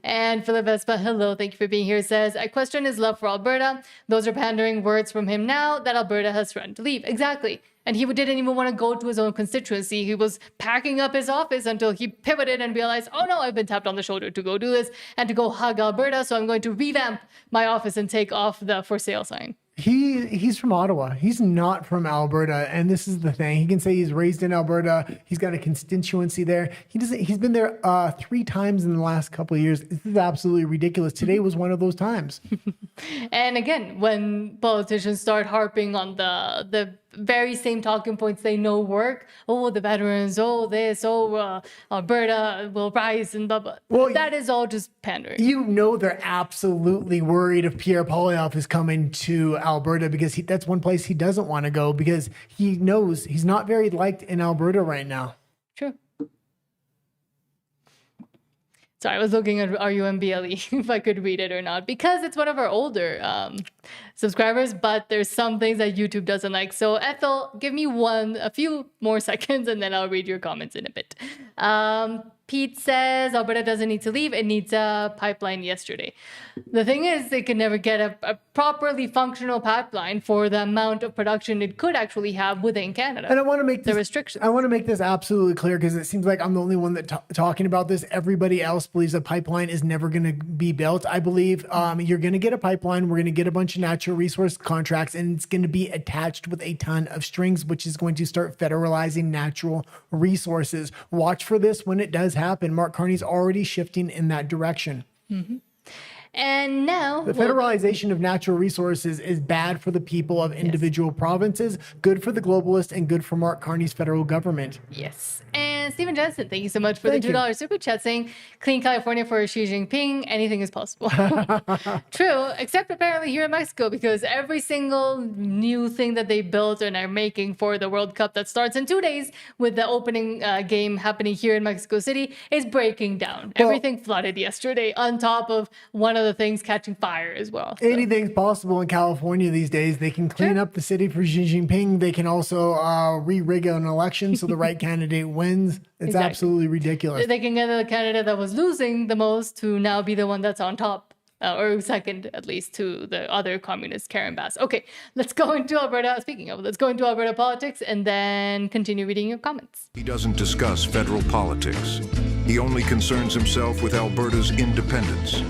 S1: And Philip Vespa, hello, thank you for being here, says, I question his love for Alberta. Those are pandering words from him now that Alberta has threatened to leave. Exactly. And he didn't even want to go to his own constituency. He was packing up his office until he pivoted and realized, oh no, I've been tapped on the shoulder to go do this and to go hug Alberta. So I'm going to revamp my office and take off the for sale sign.
S2: He's from Ottawa. He's not from Alberta. And this is the thing. He can say he's raised in Alberta. He's got a constituency there. He's been there 3 times in the last couple of years. This is absolutely ridiculous. Today was one of those times.
S1: And again, when politicians start harping on the very same talking points they know work, the veterans, this, Alberta will rise and blah, blah. Well, that is all just pandering.
S2: You know they're absolutely worried if Pierre Poilievre is coming to Alberta because that's one place he doesn't want to go because he knows he's not very liked in Alberta right now.
S1: True. Sorry, I was looking at RUMBLE if I could read it or not because it's one of our older subscribers, but there's some things that YouTube doesn't like. So Ethel, give me a few more seconds and then I'll read your comments in a bit. Pete says Alberta doesn't need to leave. It needs a pipeline yesterday. The thing is, they can never get a properly functional pipeline for the amount of production it could actually have within Canada.
S2: And I want to make
S1: the restrictions.
S2: I want to make this absolutely clear because it seems like I'm the only one that talking about this. Everybody else believes a pipeline is never going to be built. I believe you're going to get a pipeline. We're going to get a bunch of natural resource contracts, and it's going to be attached with a ton of strings, which is going to start federalizing natural resources. Watch for this when it does happen. Mark Carney's already shifting in that direction.
S1: Mm-hmm. And now
S2: the federalization of natural resources is bad for the people of individual provinces, good for the globalists, and good for Mark Carney's federal government.
S1: Yes. And And Stephen Jensen, thank you so much for
S2: Thank
S1: the
S2: you.
S1: $2 super chat saying, clean California for Xi Jinping, anything is possible. True, except apparently here in Mexico, because every single new thing that they built and are making for the World Cup that starts in 2 days with the opening game happening here in Mexico City is breaking down. Everything flooded yesterday on top of one of the things catching fire as well. So.
S2: Anything's possible in California these days. They can clean up the city for Xi Jinping. They can also re-rig an election so the right candidate wins. It's absolutely ridiculous.
S1: They can get the candidate that was losing the most to now be the one that's on top. Or second, at least, to the other communist, Karen Bass. Okay, let's go into Alberta. Speaking of, let's go into Alberta politics and then continue reading your comments.
S14: He doesn't discuss federal politics. He only concerns himself with Alberta's independence.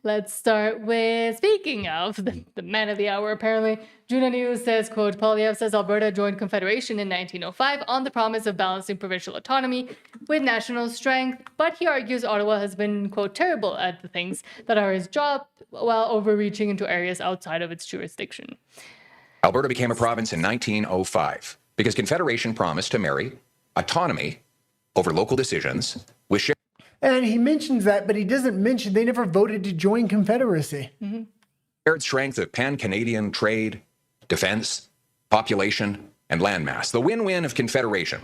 S1: Let's start with, speaking of the man of the hour, apparently. Juno News says, quote, Poilievre says Alberta joined Confederation in 1905 on the promise of balancing provincial autonomy with national strength, but he argues Ottawa has been, quote, terrible at the things that are his job while overreaching into areas outside of its jurisdiction.
S4: Alberta became a province in 1905 because Confederation promised to marry autonomy over local decisions with shared.
S2: And he mentions that, but he doesn't mention they never voted to join Confederacy.
S4: Shared strength of pan-Canadian trade, defense, population, and landmass. The win-win of Confederation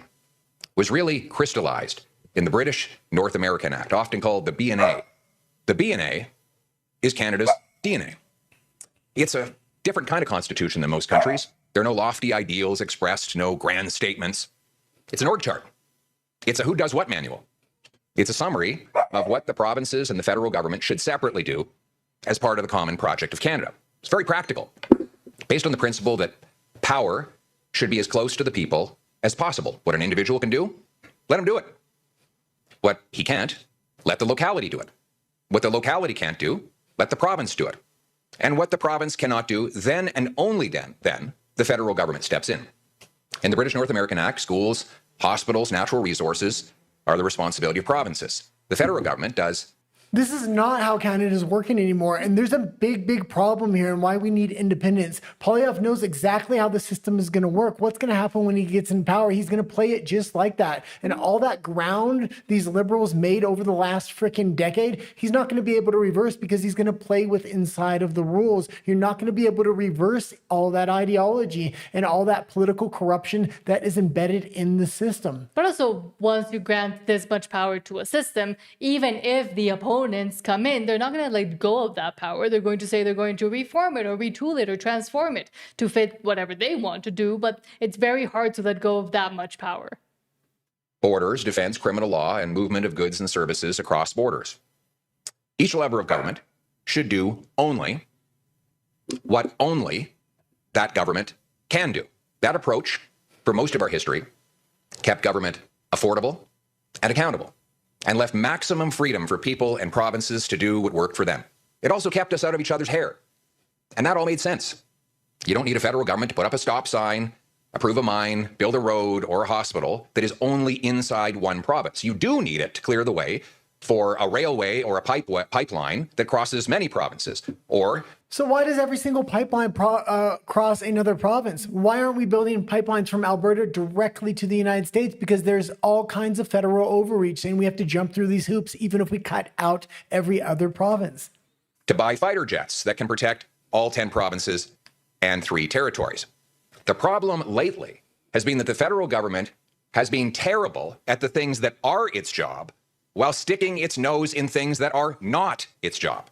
S4: was really crystallized in the British North American Act, often called the B&A. The B&A is Canada's DNA. It's a different kind of constitution than most countries. There are no lofty ideals expressed, no grand statements. It's an org chart. It's a who does what manual. It's a summary of what the provinces and the federal government should separately do as part of the common project of Canada. It's very practical, based on the principle that power should be as close to the people as possible. What an individual can do, let him do it. What he can't, let the locality do it. What the locality can't do, let the province do it. And what the province cannot do, then and only then the federal government steps in. In the British North American Act, schools, hospitals, natural resources are the responsibility of provinces. The federal government does.
S2: This is not how Canada is working anymore. And there's a big, big problem here and why we need independence. Poilievre knows exactly how the system is going to work. What's going to happen when he gets in power? He's going to play it just like that. And all that ground these liberals made over the last freaking decade, he's not going to be able to reverse because he's going to play with inside of the rules. You're not going to be able to reverse all that ideology and all that political corruption that is embedded in the system.
S1: But also, once you grant this much power to a system, even if the opponents come in, they're not going to let go of that power. They're going to say they're going to reform it or retool it or transform it to fit whatever they want to do, but it's very hard to let go of that much power.
S4: Borders, defense, criminal law, and movement of goods and services across borders. Each level of government should do only what only that government can do. That approach, for most of our history, kept government affordable and accountable, and left maximum freedom for people and provinces to do what worked for them. It also kept us out of each other's hair. And that all made sense. You don't need a federal government to put up a stop sign, approve a mine, build a road or a hospital that is only inside one province. You do need it to clear the way for a railway or a pipeline that crosses many provinces. Or
S2: so why does every single pipeline cross another province? Why aren't we building pipelines from Alberta directly to the United States? Because there's all kinds of federal overreach saying we have to jump through these hoops, even if we cut out every other province.
S4: To buy fighter jets that can protect all 10 provinces and 3 territories. The problem lately has been that the federal government has been terrible at the things that are its job, while sticking its nose in things that are not its job.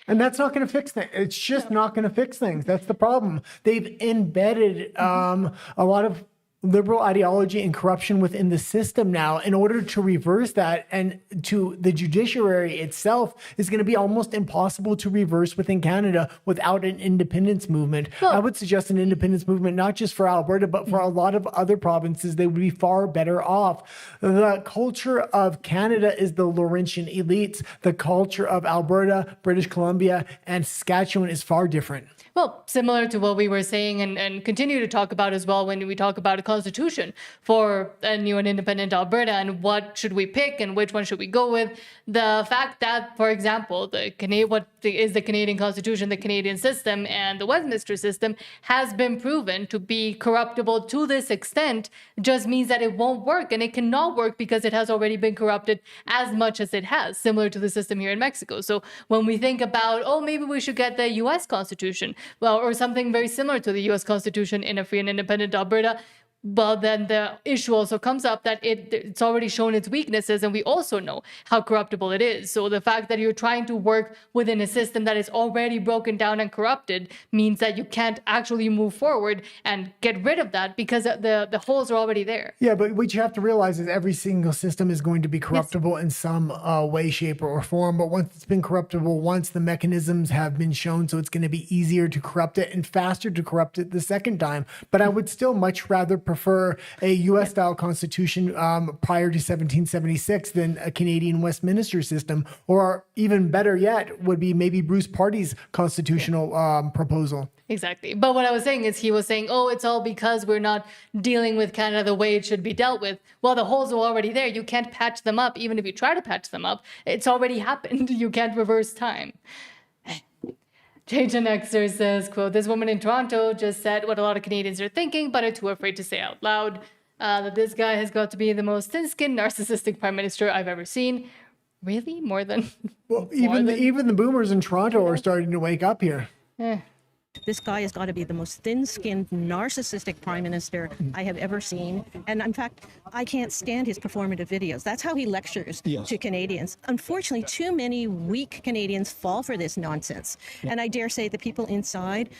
S2: And that's not going to fix things. It's just not going to fix things. That's the problem. They've embedded a lot of liberal ideology and corruption within the system now. In order to reverse that, and to the judiciary itself is going to be almost impossible to reverse within Canada without an independence movement. Well, I would suggest an independence movement, not just for Alberta, but for a lot of other provinces. They would be far better off. The culture of Canada is the Laurentian elites. The culture of Alberta, British Columbia, and Saskatchewan is far different.
S1: Well, similar to what we were saying and continue to talk about as well when we talk about a constitution for a new and independent Alberta and what should we pick and which one should we go with. The fact that, for example, the Canadian constitution, the Canadian system, and the Westminster system has been proven to be corruptible to this extent just means that it won't work. And it cannot work because it has already been corrupted as much as it has, similar to the system here in Mexico. So when we think about, oh, maybe we should get the U.S. Constitution, well, or something very similar to the U.S. Constitution in a free and independent Alberta, well, then the issue also comes up that it's already shown its weaknesses, and we also know how corruptible it is. So the fact that you're trying to work within a system that is already broken down and corrupted means that you can't actually move forward and get rid of that because the holes are already there.
S2: Yeah, but what you have to realize is every single system is going to be corruptible in some way, shape, or form. But once it's been corruptible, once the mechanisms have been shown, so it's going to be easier to corrupt it and faster to corrupt it the second time. But I would still much rather prefer a U.S.-style constitution prior to 1776 than a Canadian Westminster system, or even better yet would be maybe Bruce Party's constitutional proposal.
S1: Exactly. But what I was saying is he was saying, oh, it's all because we're not dealing with Canada the way it should be dealt with. Well, the holes are already there. You can't patch them up. Even if you try to patch them up, it's already happened. You can't reverse time. Jason Exer says, quote, this woman in Toronto just said what a lot of Canadians are thinking, but are too afraid to say out loud, that this guy has got to be the most thin-skinned, narcissistic prime minister I've ever seen. Really? More than...
S2: Well, even the boomers in Toronto are starting to wake up here.
S15: This guy has got to be the most thin-skinned, narcissistic prime minister I have ever seen. And in fact, I can't stand his performative videos. That's how he lectures to Canadians. Unfortunately, too many weak Canadians fall for this nonsense. And I dare say the people inside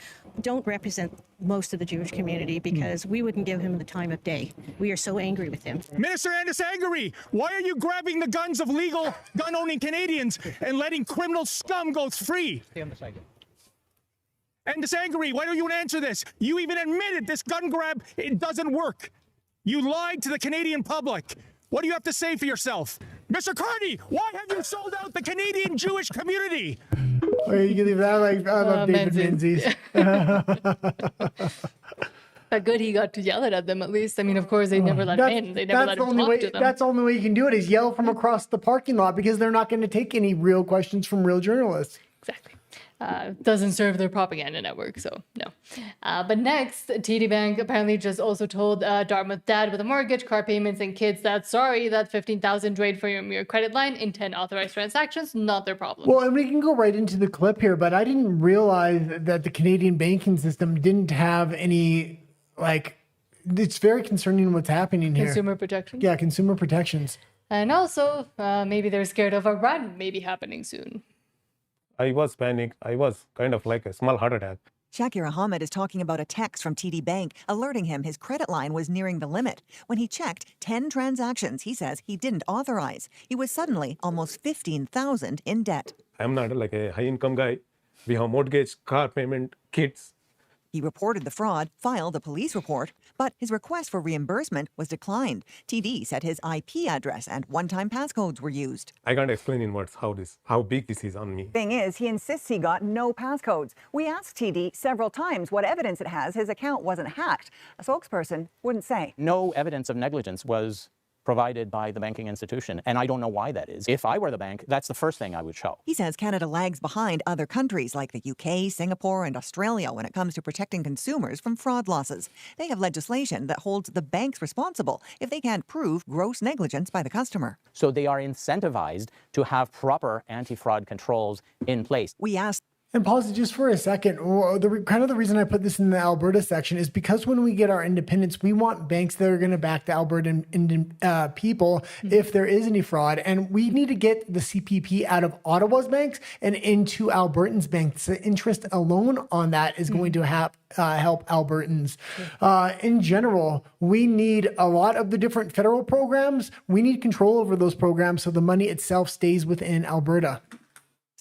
S15: don't represent most of the Jewish community because we wouldn't give him the time of day. We are so angry with him.
S16: Minister Andes-Angary, why are you grabbing the guns of legal gun-owning Canadians and letting criminal scum go free?
S17: Stay on the side.
S16: Andes-Angary, why don't you answer this? You even admitted this gun grab, it doesn't work. You lied to the Canadian public. What do you have to say for yourself? Mr. Carney, why have you sold out the Canadian Jewish community?
S2: Wait, you can leave that like I love David Menzies.
S1: But good he got to yell it at them at least. I mean, of course, they never let him in. They never let him talk to them.
S2: That's the only way you can do it is yell from across the parking lot because they're not going to take any real questions from real journalists.
S1: Exactly. Doesn't serve their propaganda network, so no. But next, TD Bank apparently just also told Dartmouth dad with a mortgage, car payments, and kids that sorry, that $15,000 drained from your credit line in 10 authorized transactions, not their problem.
S2: Well, and we can go right into the clip here, but I didn't realize that the Canadian banking system didn't have any, it's very concerning what's happening here.
S1: Consumer protection?
S2: Yeah, consumer protections.
S1: And also, maybe they're scared of a run maybe happening soon.
S18: I was panicked. I was kind of like a small heart attack.
S19: Shakir Ahmed is talking about a text from TD Bank alerting him his credit line was nearing the limit. When he checked 10 transactions he says he didn't authorize, he was suddenly almost $15,000 in debt.
S18: I'm not like a high-income guy. We have mortgage, car payment, kids.
S19: He reported the fraud, filed a police report, but his request for reimbursement was declined. TD said his IP address and one-time passcodes were used.
S18: I can't explain in words how big this is on me.
S20: Thing is, he insists he got no passcodes. We asked TD several times what evidence it has his account wasn't hacked. A spokesperson wouldn't say.
S17: No evidence of negligence was provided by the banking institution, and I don't know why that is. If I were the bank, that's the first thing I would show.
S19: He says Canada lags behind other countries like the UK, Singapore, and Australia when it comes to protecting consumers from fraud losses. They have legislation that holds the banks responsible if they can't prove gross negligence by the customer.
S17: So they are incentivized to have proper anti-fraud controls in place.
S19: We asked.
S2: And pause it just for a second. The reason I put this in the Alberta section is because when we get our independence, we want banks that are going to back the Albertan people if there is any fraud. And we need to get the CPP out of Ottawa's banks and into Albertans' banks. The interest alone on that is going to help Albertans. In general, we need a lot of the different federal programs. We need control over those programs so the money itself stays within Alberta.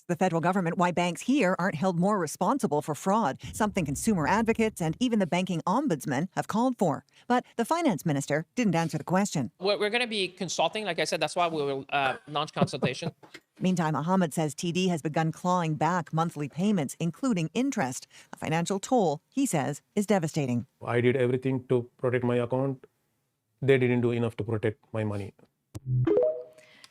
S19: The federal government why banks here aren't held more responsible for fraud, something consumer advocates and even the banking ombudsman have called for. But the finance minister didn't answer the question.
S21: We're going to be consulting. Like I said, that's why we will launch consultation
S19: Meantime, Mohammed says TD has begun clawing back monthly payments, including interest, a financial toll he says is devastating.
S18: I did everything to protect my account. They didn't do enough to protect my money.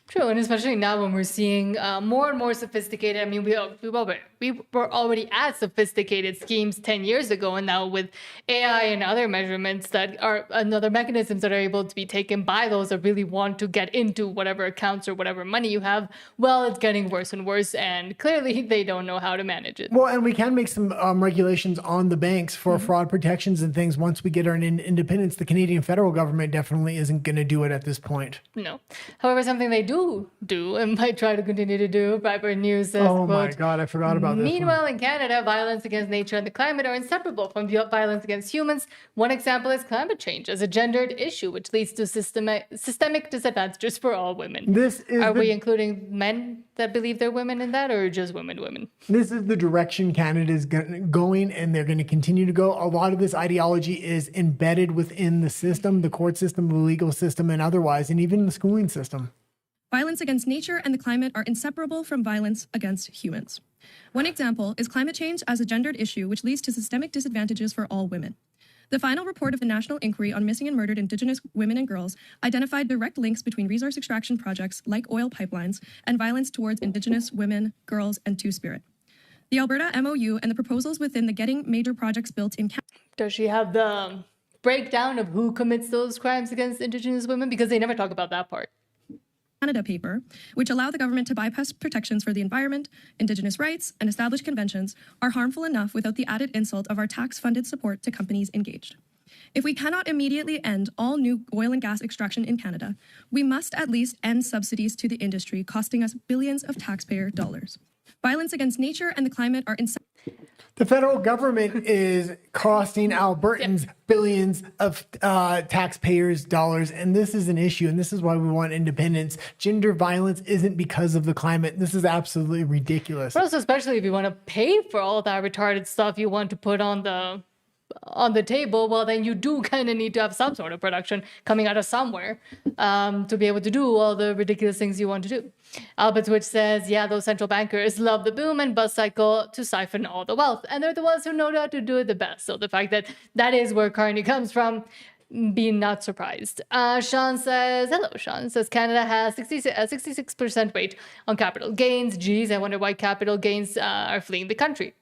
S1: True, and especially now when we're seeing more and more sophisticated. I mean, we were already at sophisticated schemes 10 years ago, and now with AI and other measurements that are another mechanisms that are able to be taken by those that really want to get into whatever accounts or whatever money you have. Well, it's getting worse and worse, and clearly they don't know how to manage it.
S2: Well, and we can make some regulations on the banks for fraud protections and things once we get our independence. The Canadian federal government definitely isn't going to do it at this point.
S1: No. However, something they do and might try to continue to do. Brightburn News says,
S2: oh my
S1: quote,
S2: God, I forgot about this.
S1: Meanwhile, in Canada, violence against nature and the climate are inseparable from violence against humans. One example is climate change as a gendered issue, which leads to systemic disadvantages for all women. Are we including men that believe they're women in that, or just women?
S2: This is the direction Canada is going, and they're going to continue to go. A lot of this ideology is embedded within the system, the court system, the legal system, and otherwise, and even the schooling system.
S21: Violence against nature and the climate are inseparable from violence against humans. One example is climate change as a gendered issue, which leads to systemic disadvantages for all women. The final report of the National Inquiry on Missing and Murdered Indigenous Women and Girls identified direct links between resource extraction projects like oil pipelines and violence towards Indigenous women, girls, and Two-Spirit. The Alberta MOU and the proposals within the Getting Major Projects Built in Canada.
S1: Does she have the breakdown of who commits those crimes against Indigenous women? Because they never talk about that part.
S21: Canada paper, which allow the government to bypass protections for the environment, Indigenous rights, and established conventions, are harmful enough without the added insult of our tax-funded support to companies engaged. If we cannot immediately end all new oil and gas extraction in Canada, we must at least end subsidies to the industry costing us billions of taxpayer dollars. Violence against nature and the climate are
S2: The federal government is costing Albertans billions of taxpayers' dollars, and this is an issue, and this is why we want independence. Gender violence isn't because of the climate. This is absolutely ridiculous.
S1: But also, especially if you want to pay for all that retarded stuff you want to put on the table, well, then you do kind of need to have some sort of production coming out of somewhere to be able to do all the ridiculous things you want to do. Albert Twitch says, yeah, those central bankers love the boom and bust cycle to siphon all the wealth, and they're the ones who know how to do it the best. So the fact that that is where Carney comes from, be not surprised. Sean says, hello, Sean says Canada has a 66% rate on capital gains. Geez, I wonder why capital gains are fleeing the country.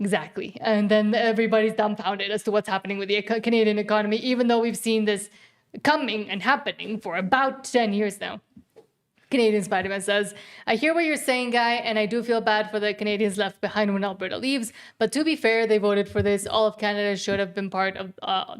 S1: Exactly. And then everybody's dumbfounded as to what's happening with the Canadian economy, even though we've seen this coming and happening for about 10 years now. Canadian Spider-Man says, I hear what you're saying, Guy, and I do feel bad for the Canadians left behind when Alberta leaves. But to be fair, they voted for this. All of Canada should have been part of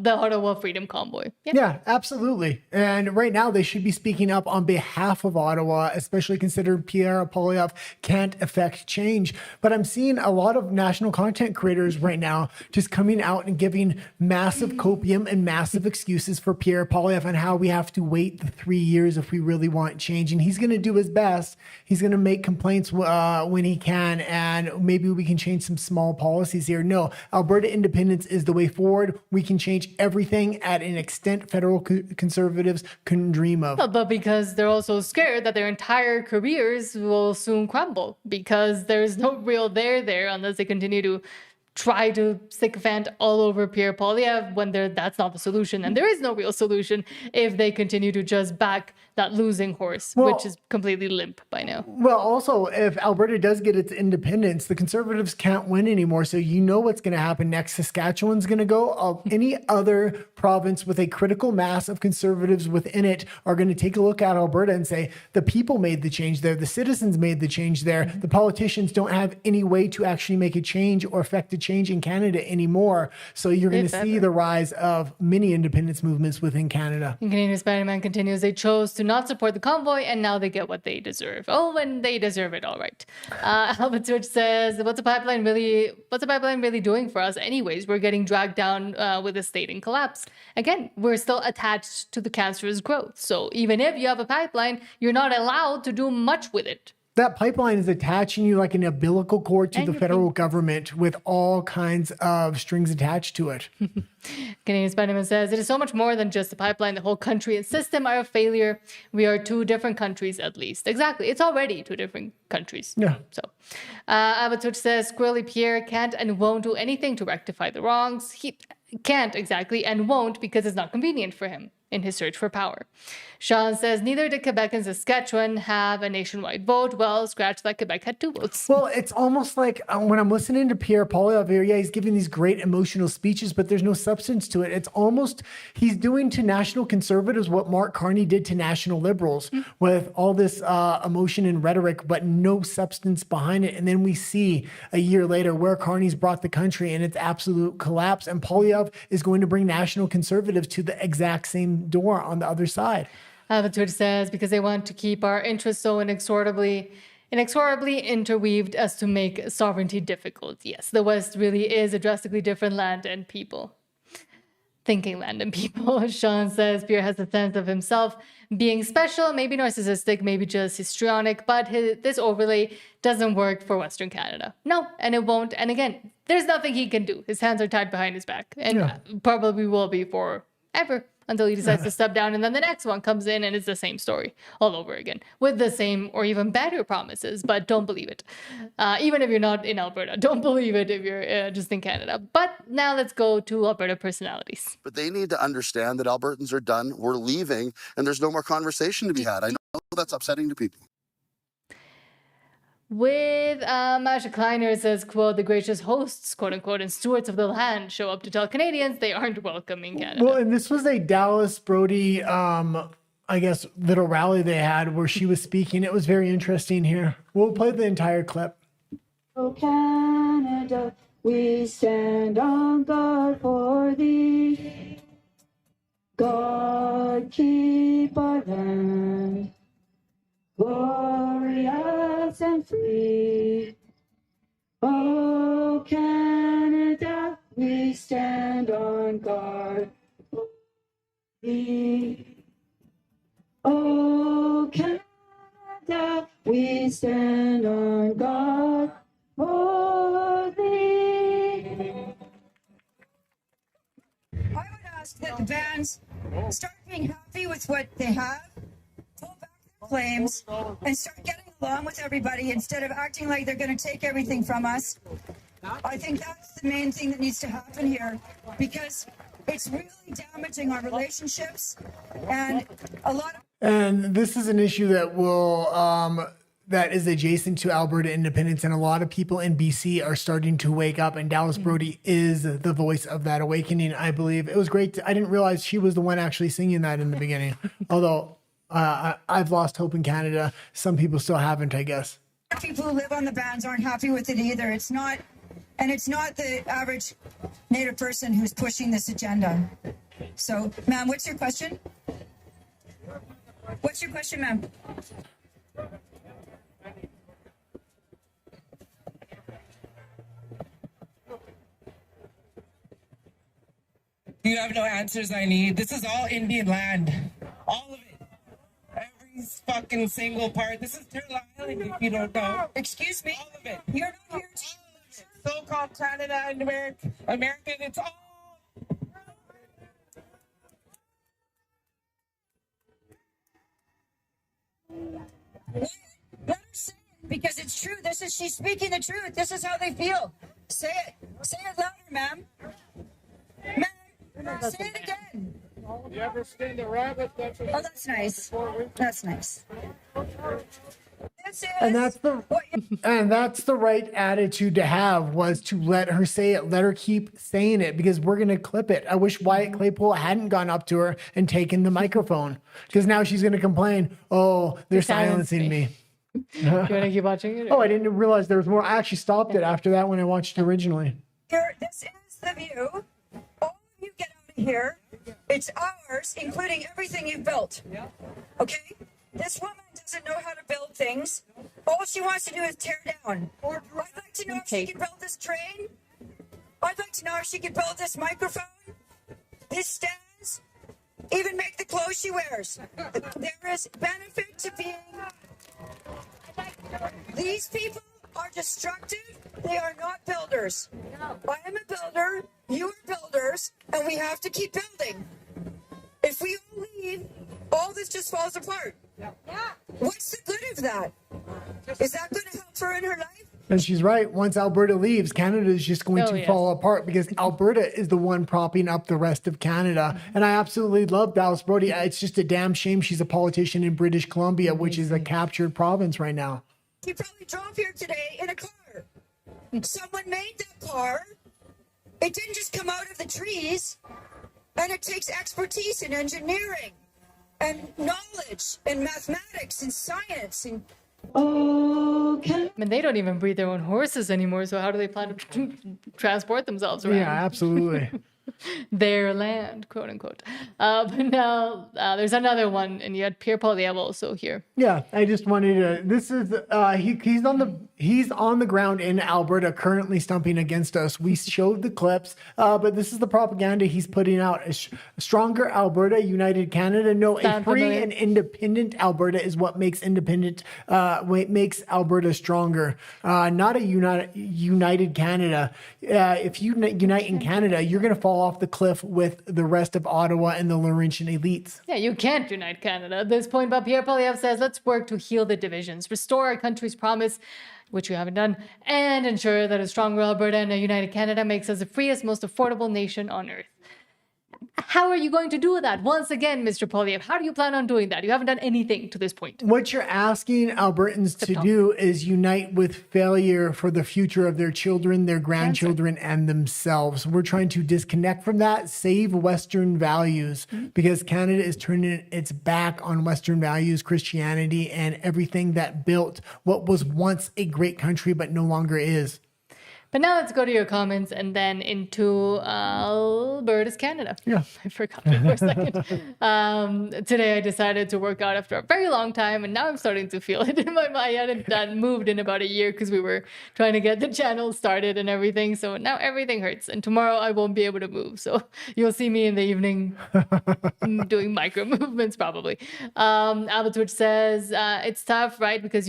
S1: the Ottawa Freedom Convoy.
S2: Yeah, absolutely. And right now, they should be speaking up on behalf of Ottawa, especially considering Pierre Poilievre can't affect change. But I'm seeing a lot of national content creators right now just coming out and giving massive copium and massive excuses for Pierre Poilievre and how we have to wait the 3 years if we really want change. And he's going to do his best. He's going to make complaints when he can, and maybe we can change some small policies here. No, Alberta independence is the way forward. We can change everything at an extent federal conservatives couldn't dream of.
S1: But because they're also scared that their entire careers will soon crumble because there's no real there unless they continue to try to sycophant all over Pierre Poilievre when that's not the solution. And there is no real solution if they continue to just back that losing horse, which is completely limp by now.
S2: Well, also, if Alberta does get its independence, the Conservatives can't win anymore. So you know what's going to happen next. Saskatchewan's going to go. Any other province with a critical mass of Conservatives within it are going to take a look at Alberta and say, the people made the change there. The citizens made the change there. The politicians don't have any way to actually make a change or affect a change in Canada anymore. So you're going to see the rise of many independence movements within Canada.
S1: And Canadian Spider-Man continues, they chose to not support the convoy and now they get what they deserve. Oh, and they deserve it all right. Albert Switch says, what's a pipeline really doing for us anyways? We're getting dragged down with the state in collapse. Again, we're still attached to the cancerous growth. So even if you have a pipeline, you're not allowed to do much with it.
S2: That pipeline is attaching you like an umbilical cord to the federal government with all kinds of strings attached to it.
S1: Canadian Spiderman says, it is so much more than just the pipeline. The whole country and system are a failure. We are two different countries, at least. Exactly. It's already two different countries.
S2: Yeah.
S1: So, Abatouch says, Squirrely Pierre can't and won't do anything to rectify the wrongs. He can't exactly and won't because it's not convenient for him in his search for power. Sean says, neither did Quebec and Saskatchewan have a nationwide vote. Well, scratch that, Quebec had 2 votes.
S2: Well, it's almost like when I'm listening to Pierre Poilievre here, yeah, he's giving these great emotional speeches, but there's no substance to it. It's almost, he's doing to National Conservatives what Mark Carney did to National Liberals with all this emotion and rhetoric, but no substance behind it. And then we see a year later where Carney's brought the country and its absolute collapse. And Poilievre is going to bring National Conservatives to the exact same door on the other side.
S1: Abatouch says, because they want to keep our interests so inexorably interweaved as to make sovereignty difficult. Yes, the West really is a drastically different land and people. Thinking land and people. Sean says Pierre has a sense of himself being special, maybe narcissistic, maybe just histrionic, but this overlay doesn't work for Western Canada. No, and it won't. And again, there's nothing he can do. His hands are tied behind his back and probably will be forever. Until he decides to step down, and then the next one comes in and it's the same story all over again with the same or even better promises, but don't believe it. Even if you're not in Alberta, don't believe it if you're just in Canada. But now let's go to Alberta Personalities.
S3: But they need to understand that Albertans are done, we're leaving, and there's no more conversation to be had. I know that's upsetting to people.
S1: With Masha Kleiner says, quote, the gracious hosts, quote unquote, and stewards of the land show up to tell Canadians they aren't welcome in Canada.
S2: Well, and this was a Dallas Brody, I guess, little rally they had where she was speaking. It was very interesting here. We'll play the entire clip.
S22: Oh, Canada, we stand on guard for thee. God, keep our land glorious and free. Oh, Canada, we stand on guard for thee. Oh, Canada, we stand on guard for thee.
S23: I would ask that the bands start being happy with what they have, pull back their claims, and start getting along with everybody instead of acting like they're going to take everything from us. I think that's the main thing that needs to happen here, because it's really damaging our relationships and a lot of...
S2: And this is an issue that will that is adjacent to Alberta independence, and a lot of people in BC are starting to wake up, and Dallas Brody is the voice of that awakening, I believe. It was great. I didn't realize she was the one actually singing that in the beginning, although I've lost hope in Canada. Some people still haven't, I guess.
S23: People who live on the bands aren't happy with it either. It's not the average Native person who's pushing this agenda. So, ma'am, what's your question? What's your question, ma'am?
S24: You have no answers I need. This is all Indian land. All of it. Every fucking single part. This is Turtle Island, if you don't know.
S23: Excuse me?
S24: All of it.
S23: You're not here to...
S24: So-called Canada and American, it's all...
S23: Let her say it, because it's true. She's speaking the truth. This is how they feel. Say it. Say it louder, ma'am. Ma'am, say it again.
S24: You ever skinned a rabbit?
S23: Oh, that's nice. That's nice.
S2: And that's the right attitude to have, was to let her say it, let her keep saying it, because we're going to clip it. I wish Wyatt Claypool hadn't gone up to her and taken the microphone, because now she's going to complain, oh, they're silencing me.
S1: You want to keep watching it?
S2: Oh, I didn't realize there was more. I actually stopped it after that when I watched it originally.
S23: Here, this is the view. All of you get out of here. It's ours, including everything you've built. Okay? This woman doesn't know how to build things. All she wants to do is tear down. I'd like to know if she can build this train. I'd like to know if she can build this microphone, these stands, even make the clothes she wears. There is benefit to being... These people are destructive. They are not builders. I am a builder. You are builders, and we have to keep building. If we all leave, all this just falls apart. What's the good of that? Is that going to help her in her life?
S2: And she's right. Once Alberta leaves, Canada is just going to fall apart because Alberta is the one propping up the rest of Canada. And I absolutely love Dallas Brody. It's just a damn shame she's a politician in British Columbia, which is a captured province right now.
S23: You probably drove here today in a car. Someone made that car. It didn't just come out of the trees. And it takes expertise in engineering and knowledge and mathematics and science and
S1: I mean, they don't even breed their own horses anymore. So how do they plan to transport themselves around?
S2: Yeah, absolutely.
S1: Their land, quote unquote. But now there's another one, and you had Pierre Poilievre also here.
S2: Yeah, I just wanted to. This is he's on the ground in Alberta, currently stumping against us. We showed the clips, but this is the propaganda he's putting out. A stronger Alberta, united Canada. No, a free and independent Alberta is what makes makes Alberta stronger. Not a united Canada. If you unite in Canada, you're going to fall off the cliff with the rest of Ottawa and the Laurentian elites.
S1: Yeah, you can't unite Canada. At this point, but Pierre Poilievre says, let's work to heal the divisions, restore our country's promise, which we haven't done, and ensure that a stronger Alberta and a united Canada makes us the freest, most affordable nation on earth. How are you going to do that? Once again, Mr. Poilievre, how do you plan on doing that? You haven't done anything to this point.
S2: What you're asking Albertans to do is unite with failure for the future of their children, their grandchildren, and themselves. We're trying to disconnect from that, save Western values, because Canada is turning its back on Western values, Christianity, and everything that built what was once a great country but no longer is.
S1: But now let's go to your comments and then into Alberta's Canada.
S2: Yeah.
S1: I forgot it for a second. Today I decided to work out after a very long time, and now I'm starting to feel it in my mind. I hadn't moved in about a year because we were trying to get the channel started and everything. So now everything hurts. And tomorrow I won't be able to move. So you'll see me in the evening doing micro movements probably. Albert Twitch says, it's tough, right? Because,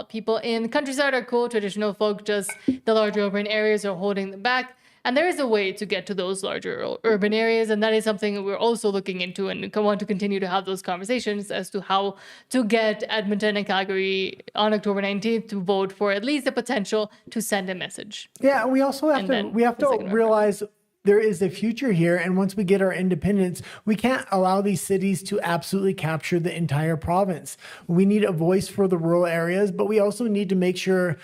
S1: people in the countryside are cool, traditional folk, just the larger urban areas are holding them back. And there is a way to get to those larger urban areas, and that is something we're also looking into and want to continue to have those conversations as to how to get Edmonton and Calgary on October 19th to vote for at least the potential to send a message.
S2: Yeah, we also have to realize there is a future here, and once we get our independence, we can't allow these cities to absolutely capture the entire province. We need a voice for the rural areas, but we also need to make sure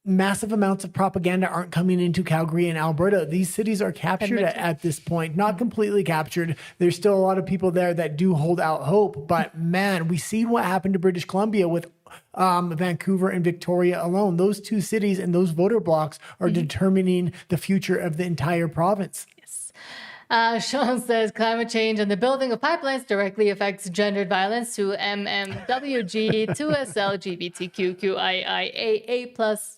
S2: massive amounts of propaganda aren't coming into Calgary and Alberta. These cities are captured at this point, not completely captured. There's still a lot of people there that do hold out hope, but man, we see what happened to British Columbia with Vancouver and Victoria alone. Those two cities and those voter blocks are determining the future of the entire province.
S1: Sean says climate change and the building of pipelines directly affects gendered violence to MMWG, 2SL, LGBTQQIIAA++.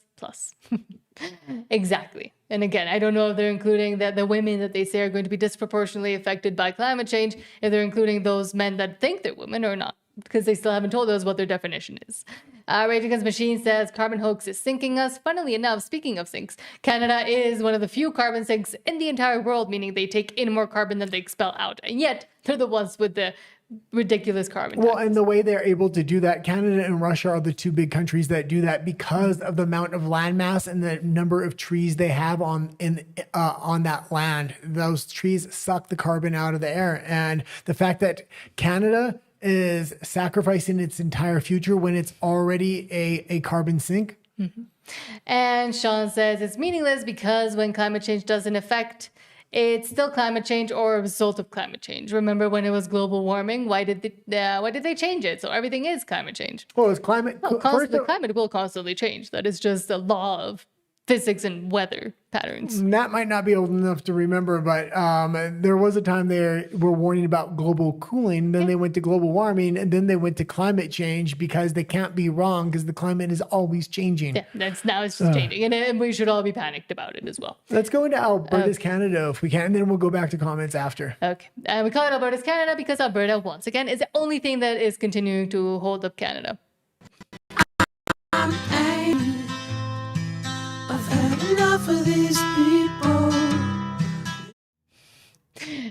S1: Exactly. And again, I don't know if they're including the women that they say are going to be disproportionately affected by climate change, if they're including those men that think they're women or not, because they still haven't told us what their definition is. Rage Against Machine says carbon hoax is sinking us. Funnily enough, speaking of sinks, Canada is one of the few carbon sinks in the entire world, meaning they take in more carbon than they expel out. And yet, they're the ones with the ridiculous carbon
S2: tax. Well, and the way they're able to do that, Canada and Russia are the two big countries that do that because of the amount of landmass and the number of trees they have on that land. Those trees suck the carbon out of the air. And the fact that Canada is sacrificing its entire future when it's already a carbon sink.
S1: Mm-hmm. And Sean says it's meaningless because when climate change doesn't affect, it's still climate change or a result of climate change. Remember when it was global warming? Why did they change it? So everything is climate change.
S2: Well, it's climate.
S1: Well, the climate will constantly change. That is just a law of physics and weather patterns.
S2: That might not be old enough to remember, but there was a time they were warning about global cooling. Then they went to global warming, and then they went to climate change because they can't be wrong because the climate is always changing.
S1: Yeah, now it's just changing, and we should all be panicked about it as well.
S2: Let's go into Alberta's Canada if we can, and then we'll go back to comments after.
S1: Okay. We call it Alberta's Canada because Alberta, once again, is the only thing that is continuing to hold up Canada.
S22: I'm angry. I've had enough of these people.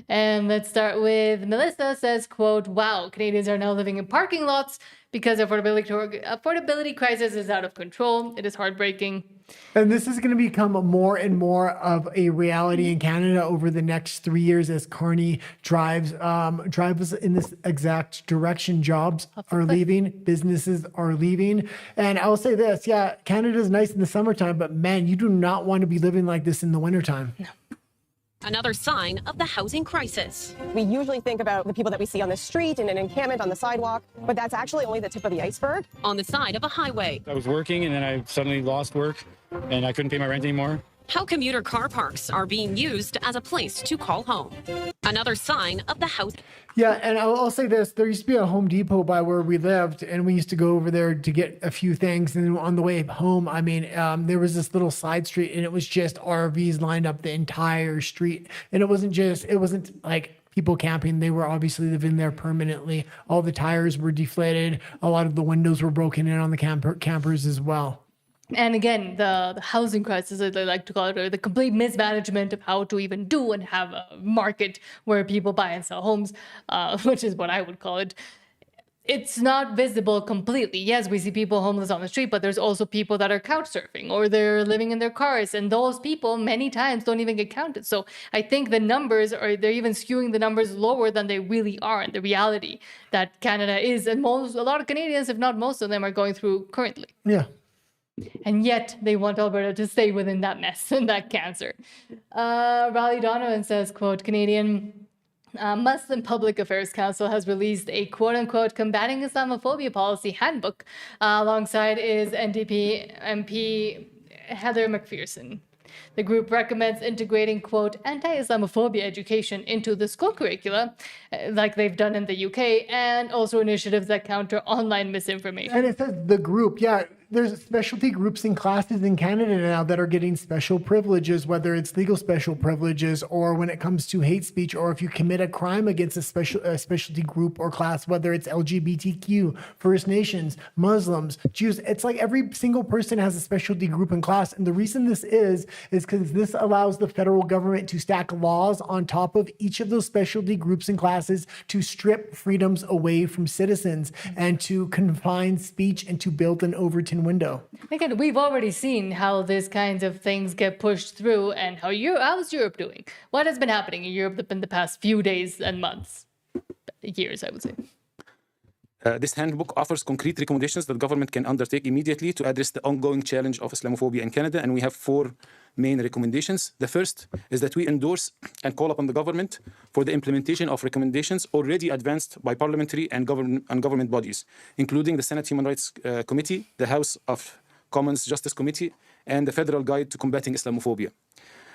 S1: And let's start with Melissa says, quote, wow, Canadians are now living in parking lots because affordability crisis is out of control. It is heartbreaking.
S2: And this is going to become more and more of a reality in Canada over the next 3 years as Carney drives in this exact direction. Jobs are leaving, businesses are leaving. And I'll say this, yeah, Canada's nice in the summertime, but man, you do not want to be living like this in the wintertime. No.
S5: Another sign of the housing crisis.
S6: We usually think about the people that we see on the street in an encampment on the sidewalk, but that's actually only the tip of the iceberg.
S5: On the side of a highway.
S7: I was working and then I suddenly lost work and I couldn't pay my rent anymore.
S5: How commuter car parks are being used as a place to call home. Another sign of the house.
S2: Yeah, and I'll say this. There used to be a Home Depot by where we lived, and we used to go over there to get a few things. And on the way home, I mean, there was this little side street, and it was just RVs lined up the entire street. And it wasn't like people camping. They were obviously living there permanently. All the tires were deflated. A lot of the windows were broken in on the campers as well.
S1: And again, the housing crisis, as they like to call it, or the complete mismanagement of how to even do and have a market where people buy and sell homes, which is what I would call it. It's not visible completely. Yes, we see people homeless on the street, but there's also people that are couch surfing or they're living in their cars. And those people many times don't even get counted. So I think the numbers they're even skewing the numbers lower than they really are in the reality that Canada is. And a lot of Canadians, if not most of them, are going through currently.
S2: Yeah.
S1: And yet they want Alberta to stay within that mess and that cancer. Raleigh Donovan says, quote, Canadian Muslim Public Affairs Council has released a quote-unquote combating Islamophobia policy handbook alongside is NDP MP Heather McPherson. The group recommends integrating, quote, anti-Islamophobia education into the school curricula, like they've done in the UK, and also initiatives that counter online misinformation.
S2: And it says the group, yeah. There's specialty groups and classes in Canada now that are getting special privileges, whether it's legal special privileges or when it comes to hate speech, or if you commit a crime against a specialty group or class, whether it's LGBTQ, First Nations, Muslims, Jews. It's like every single person has a specialty group and class. And the reason this is because this allows the federal government to stack laws on top of each of those specialty groups and classes to strip freedoms away from citizens and to confine speech and to build an Overton window.
S1: Again, we've already seen how these kinds of things get pushed through and how's Europe doing? What has been happening in Europe in the past few days and months? Years, I would say.
S7: This handbook offers concrete recommendations that government can undertake immediately to address the ongoing challenge of Islamophobia in Canada, and we have 4 main recommendations. The first is that we endorse and call upon the government for the implementation of recommendations already advanced by parliamentary and government bodies, including the Senate Human Rights Committee, the House of Commons Justice Committee, and the Federal Guide to Combating Islamophobia.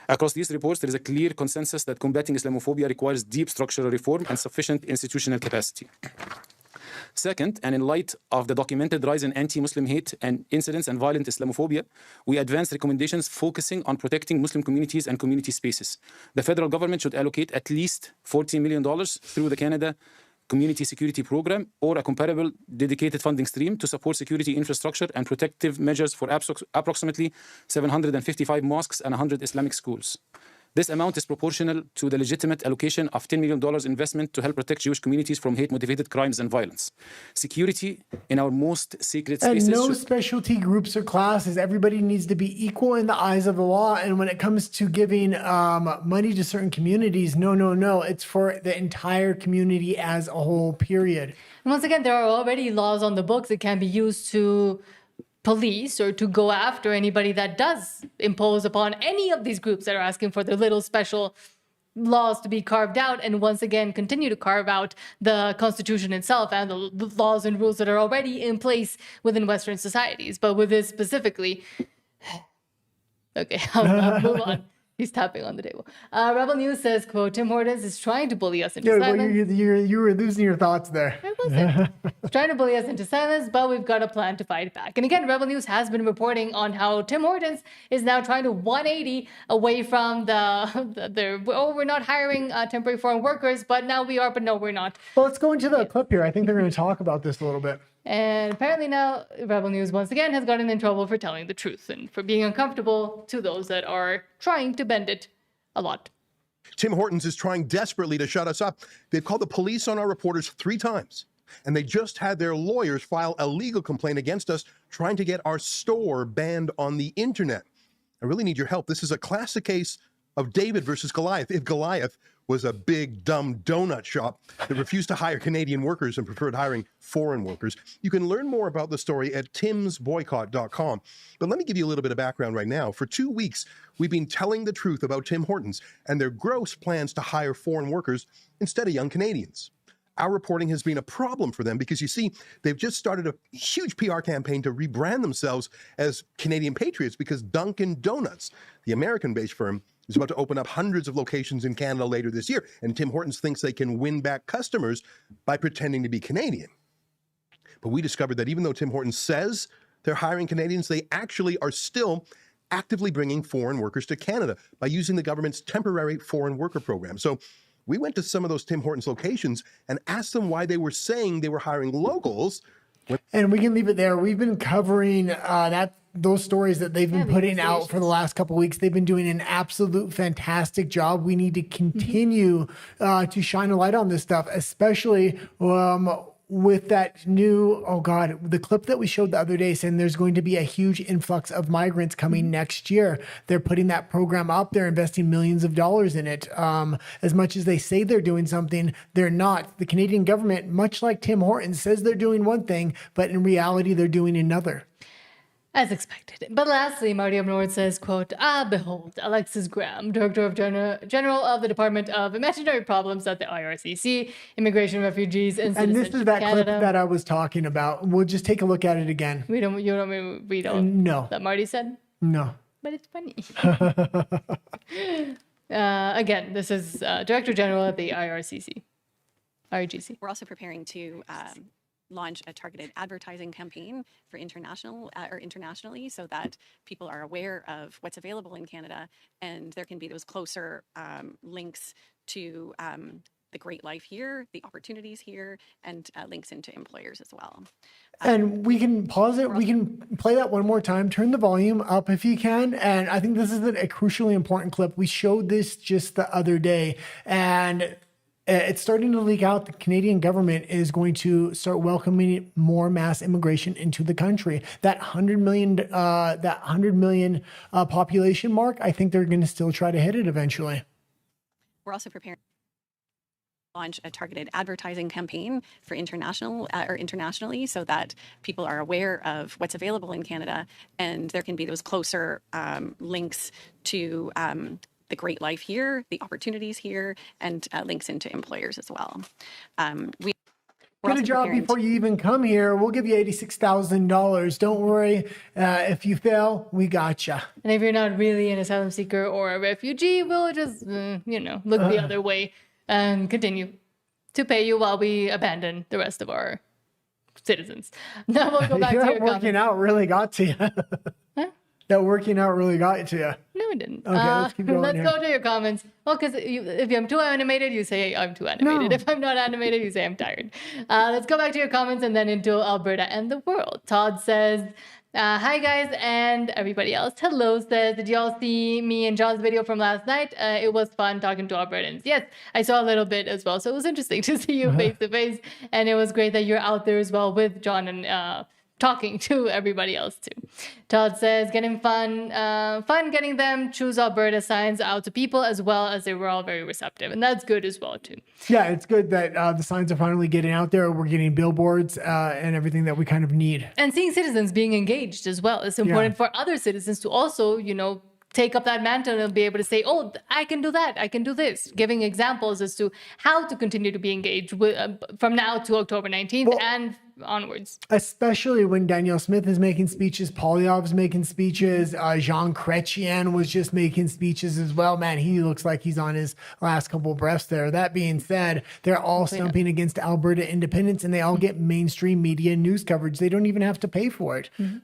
S7: Across these reports, there is a clear consensus that combating Islamophobia requires deep structural reform and sufficient institutional capacity. Second, and in light of the documented rise in anti-Muslim hate and incidents and violent Islamophobia, we advance recommendations focusing on protecting Muslim communities and community spaces. The federal government should allocate at least $14 million through the Canada Community Security Program or a comparable dedicated funding stream to support security infrastructure and protective measures for approximately 755 mosques and 100 Islamic schools. This amount is proportional to the legitimate allocation of $10 million investment to help protect Jewish communities from hate-motivated crimes and violence. Security in our most sacred spaces.
S2: And no specialty groups or classes. Everybody needs to be equal in the eyes of the law. And when it comes to giving money to certain communities, no. It's for the entire community as a whole, period.
S1: And once again, there are already laws on the books that can be used to police or to go after anybody that does impose upon any of these groups that are asking for their little special laws to be carved out, and once again continue to carve out the Constitution itself and the laws and rules that are already in place within Western societies. But with this specifically, okay, I'll move on. He's tapping on the table. Rebel News says, quote, Tim Hortons is trying to bully us into silence.
S2: You were losing your thoughts there.
S1: I wasn't. He's trying to bully us into silence, but we've got a plan to fight back. And again, Rebel News has been reporting on how Tim Hortons is now trying to 180 away from we're not hiring temporary foreign workers, but now we are, but no, we're not.
S2: Well, let's go into the clip here. I think they're going to talk about this a little bit.
S1: And apparently now Rebel News once again has gotten in trouble for telling the truth and for being uncomfortable to those that are trying to bend it a lot.
S8: Tim Hortons is trying desperately to shut us up. They've called the police on our reporters 3 times, and they just had their lawyers file a legal complaint against us trying to get our store banned on the internet. I really need your help. This is a classic case of David versus Goliath. If Goliath was a big, dumb donut shop that refused to hire Canadian workers and preferred hiring foreign workers. You can learn more about the story at timsboycott.com. But let me give you a little bit of background right now. For 2 weeks, we've been telling the truth about Tim Hortons and their gross plans to hire foreign workers instead of young Canadians. Our reporting has been a problem for them because, you see, they've just started a huge PR campaign to rebrand themselves as Canadian patriots because Dunkin' Donuts, the American-based firm, is about to open up hundreds of locations in Canada later this year, and Tim Hortons thinks they can win back customers by pretending to be Canadian. But we discovered that even though Tim Hortons says they're hiring Canadians, they actually are still actively bringing foreign workers to Canada by using the government's temporary foreign worker program. So we went to some of those Tim Hortons locations and asked them why they were saying they were hiring locals.
S2: And we can leave it there. We've been covering those stories that they've been putting out for the last couple of weeks. They've been doing an absolute fantastic job. We need to continue to shine a light on this stuff, especially with that new, the clip that we showed the other day saying there's going to be a huge influx of migrants coming next year. They're putting that program up. They're investing millions of dollars in it. As much as they say they're doing something, they're not. The Canadian government, much like Tim Hortons, says they're doing one thing, but in reality, they're doing another.
S1: As expected. But lastly, Marty up north says, quote, behold, Alexis Graham, Director of General of the Department of Imaginary Problems at the IRCC, Immigration, Refugees, and Citizenship
S2: And this is that
S1: Canada.
S2: clip that I was talking about. We'll just take a look at it again.
S1: You don't read all
S2: No.
S1: that Marty said?
S2: No.
S1: But it's funny. Again, this is Director General of the IRCC.
S9: We're also preparing to launch a targeted advertising campaign for internationally so that people are aware of what's available in Canada, and there can be those closer links to the great life here, the opportunities here, and links into employers as well.
S2: And we can pause it. We can play that one more time. Turn the volume up if you can. And I think this is a crucially important clip. We showed this just the other day, and it's starting to leak out. The Canadian government is going to start welcoming more mass immigration into the country. That 100 million population mark, I think they're going to still try to hit it eventually.
S9: We're also preparing to launch a targeted advertising campaign for internationally so that people are aware of what's available in Canada, and there can be those closer links to the great life here, the opportunities here, and links into employers as well.
S2: Get a job before you even come here. We'll give you $86,000. Don't worry. If you fail, we gotcha.
S1: And if you're not really an asylum seeker or a refugee, we'll just, look the other way and continue to pay you while we abandon the rest of our citizens. Now we'll go back to your
S2: That working out really got to you.
S1: Huh?
S2: That working out really got to you.
S1: No, it didn't.
S2: Okay, let's keep going
S1: Let's
S2: here.
S1: go to your comments. Well, because if I'm too animated, you say I'm too animated.
S2: No.
S1: If I'm not animated, you say I'm tired. Let's go back to your comments and then into Alberta and the world. Todd says, hi guys and everybody else. Hello says, did y'all see me and John's video from last night? It was fun talking to Albertans. Yes, I saw a little bit as well. So it was interesting to see you face to face. And it was great that you're out there as well with John and talking to everybody else too. Todd says, getting fun getting them choose Alberta signs out to people, as well as they were all very receptive. And that's good as well too.
S2: Yeah, it's good that the signs are finally getting out there. We're getting billboards and everything that we kind of need.
S1: And seeing citizens being engaged as well. It's important for other citizens to also, take up that mantle and be able to say, oh, I can do that, I can do this. Giving examples as to how to continue to be engaged with, from now to October 19th and onwards.
S2: Especially when Danielle Smith is making speeches, Poilievre's making speeches, Jean Chrétien was just making speeches as well. Man, he looks like he's on his last couple of breaths there. That being said, they're all stumping against Alberta independence, and they all get mainstream media news coverage. They don't even have to pay for it.
S1: Mm-hmm.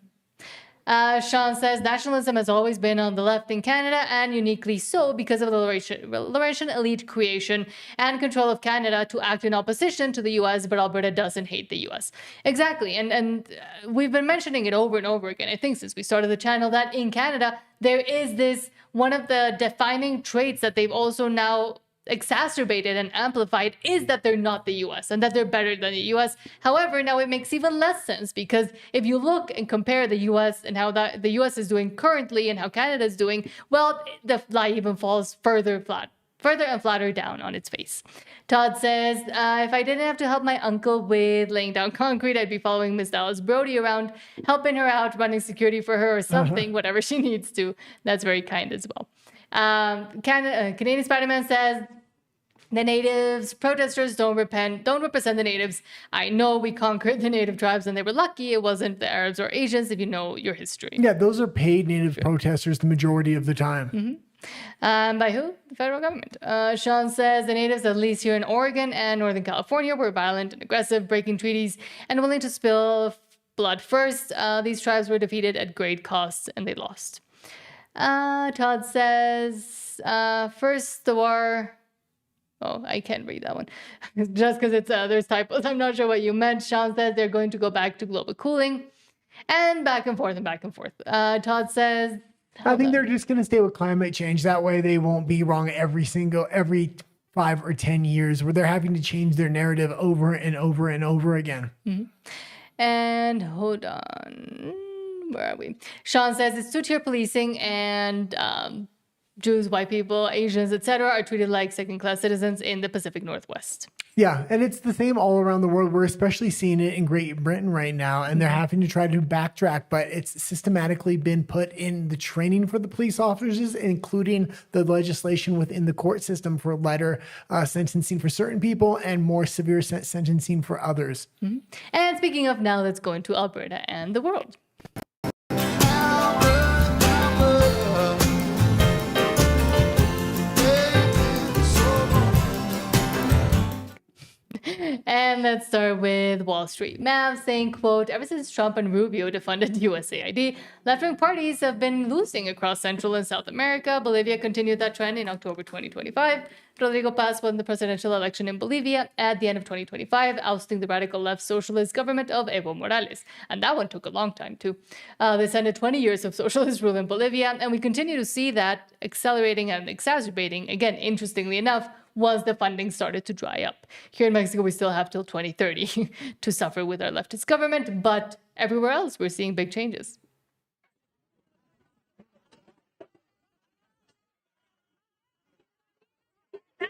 S1: Sean says nationalism has always been on the left in Canada, and uniquely so because of the Laurentian elite creation and control of Canada to act in opposition to the U.S., but Alberta doesn't hate the U.S. Exactly, and we've been mentioning it over and over again, I think, since we started the channel, that in Canada, there is this, one of the defining traits that they've also now exacerbated and amplified is that they're not the US and that they're better than the US. However, now it makes even less sense, because if you look and compare the US and how the US is doing currently and how Canada is doing, well, the lie even falls further and flatter down on its face. Todd says, if I didn't have to help my uncle with laying down concrete, I'd be following Miss Dallas Brody around, helping her out, running security for her or something, whatever she needs to. That's very kind as well. Canadian Spider-Man says, the natives, protesters don't represent the natives. I know we conquered the native tribes and they were lucky it wasn't the Arabs or Asians, if you know your history.
S2: Yeah, those are paid native protesters the majority of the time.
S1: By who? The federal government. Sean says the natives, at least here in Oregon and Northern California, were violent and aggressive, breaking treaties and willing to spill blood first. These tribes were defeated at great cost and they lost. Todd says, first the war... Oh, I can't read that one. Just because it's there's typos. I'm not sure what you meant. Sean says they're going to go back to global cooling. And back and forth and back and forth. Todd says...
S2: I think they're just going to stay with climate change. That way they won't be wrong every 5 or 10 years, where they're having to change their narrative over and over and over again.
S1: And hold on. Where are we? Sean says it's two-tier policing, and Jews, white people, Asians, etc. are treated like second-class citizens in the Pacific Northwest.
S2: Yeah, and it's the same all around the world. We're especially seeing it in Great Britain right now, and they're having to try to backtrack, but it's systematically been put in the training for the police officers, including the legislation within the court system for lighter sentencing for certain people and more severe sentencing for others.
S1: And speaking of, now let's go into Alberta and the world. And let's start with Wall Street Mav saying, quote, ever since Trump and Rubio defunded USAID, left-wing parties have been losing across Central and South America. Bolivia continued that trend in October 2025. Rodrigo Paz won the presidential election in Bolivia at the end of 2025, ousting the radical left socialist government of Evo Morales. And that one took a long time, too. This ended 20 years of socialist rule in Bolivia, and we continue to see that accelerating and exacerbating, again, interestingly enough, once the funding started to dry up. Here in Mexico, we still have till 2030 to suffer with our leftist government, but everywhere else, we're seeing big changes.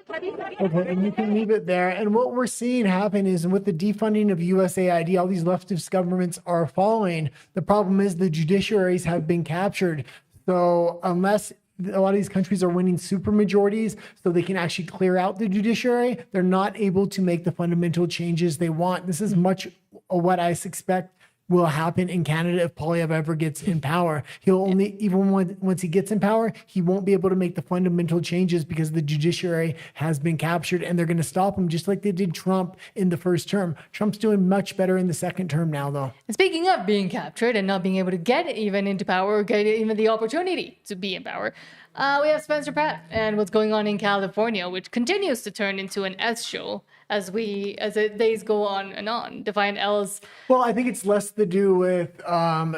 S2: Okay, and you can leave it there. And what we're seeing happen is, with the defunding of USAID, all these leftist governments are following. The problem is the judiciaries have been captured. So unless a lot of these countries are winning super majorities so they can actually clear out the judiciary, they're not able to make the fundamental changes they want. This is much of what I suspect will happen in Canada if Poilievre ever gets in power. He'll only, even once he gets in power, he won't be able to make the fundamental changes because the judiciary has been captured, and they're going to stop him just like they did Trump in the first term. Trump's doing much better in the second term now, though.
S1: And speaking of being captured and not being able to get even into power or get even the opportunity to be in power, we have Spencer Pratt and what's going on in California, which continues to turn into an S show as the days go on and on. Defiant L's.
S2: Well, I think it's less to do with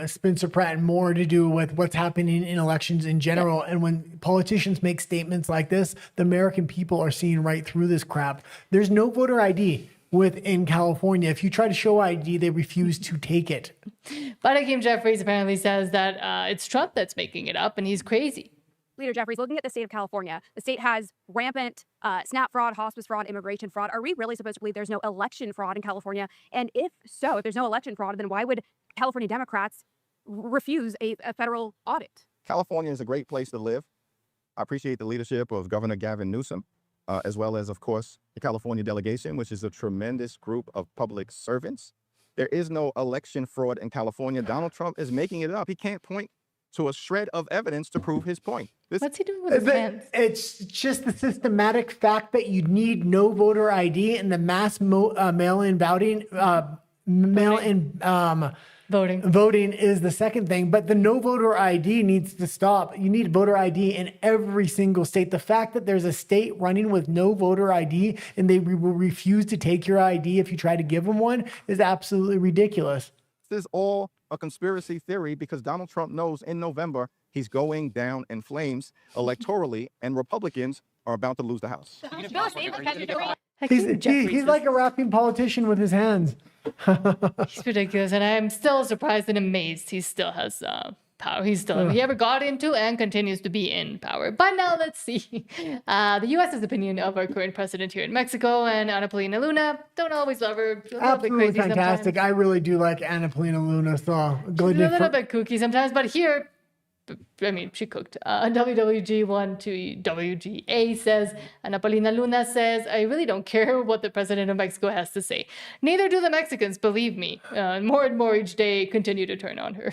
S2: Spencer Pratt and more to do with what's happening in elections in general. And when politicians make statements like this, the American people are seeing right through this crap. There's no voter ID within California. If you try to show ID, they refuse to take it.
S1: But Hakeem Jeffries apparently says that it's Trump that's making it up, and he's crazy.
S10: Leader Jeffries, looking at the state of California, the state has rampant SNAP fraud, hospice fraud, immigration fraud. Are we really supposed to believe there's no election fraud in California? And if so, if there's no election fraud, then why would California Democrats refuse a federal audit?
S11: California is a great place to live. I appreciate the leadership of Governor Gavin Newsom, as well as, of course, the California delegation, which is a tremendous group of public servants. There is no election fraud in California. Donald Trump is making it up. He can't point to a shred of evidence to prove his point.
S1: What's he doing with his hands?
S2: It's just the systematic fact that you need no voter ID and the mass mail-in mail-in voting is the second thing, but the no voter ID needs to stop. You need voter ID in every single state. The fact that there's a state running with no voter ID and they will refuse to take your ID if you try to give them one is absolutely ridiculous.
S11: This is all a conspiracy theory because Donald Trump knows in November he's going down in flames electorally and Republicans are about to lose the House.
S2: He's like a rapping politician with his hands.
S1: He's ridiculous, and I'm still surprised and amazed he still has power. He ever got into and continues to be in power. But now let's see. The U.S.'s opinion of our current president here in Mexico, and Ana Paulina Luna. Don't always love her. A little bit crazy
S2: fantastic.
S1: sometimes.
S2: I really do like Ana Paulina Luna. So
S1: She's a little bit kooky sometimes, but here, I mean, she cooked. WWG1 to WGA says, Ana Paulina Luna says, I really don't care what the president of Mexico has to say. Neither do the Mexicans, believe me. More and more each day continue to turn on her.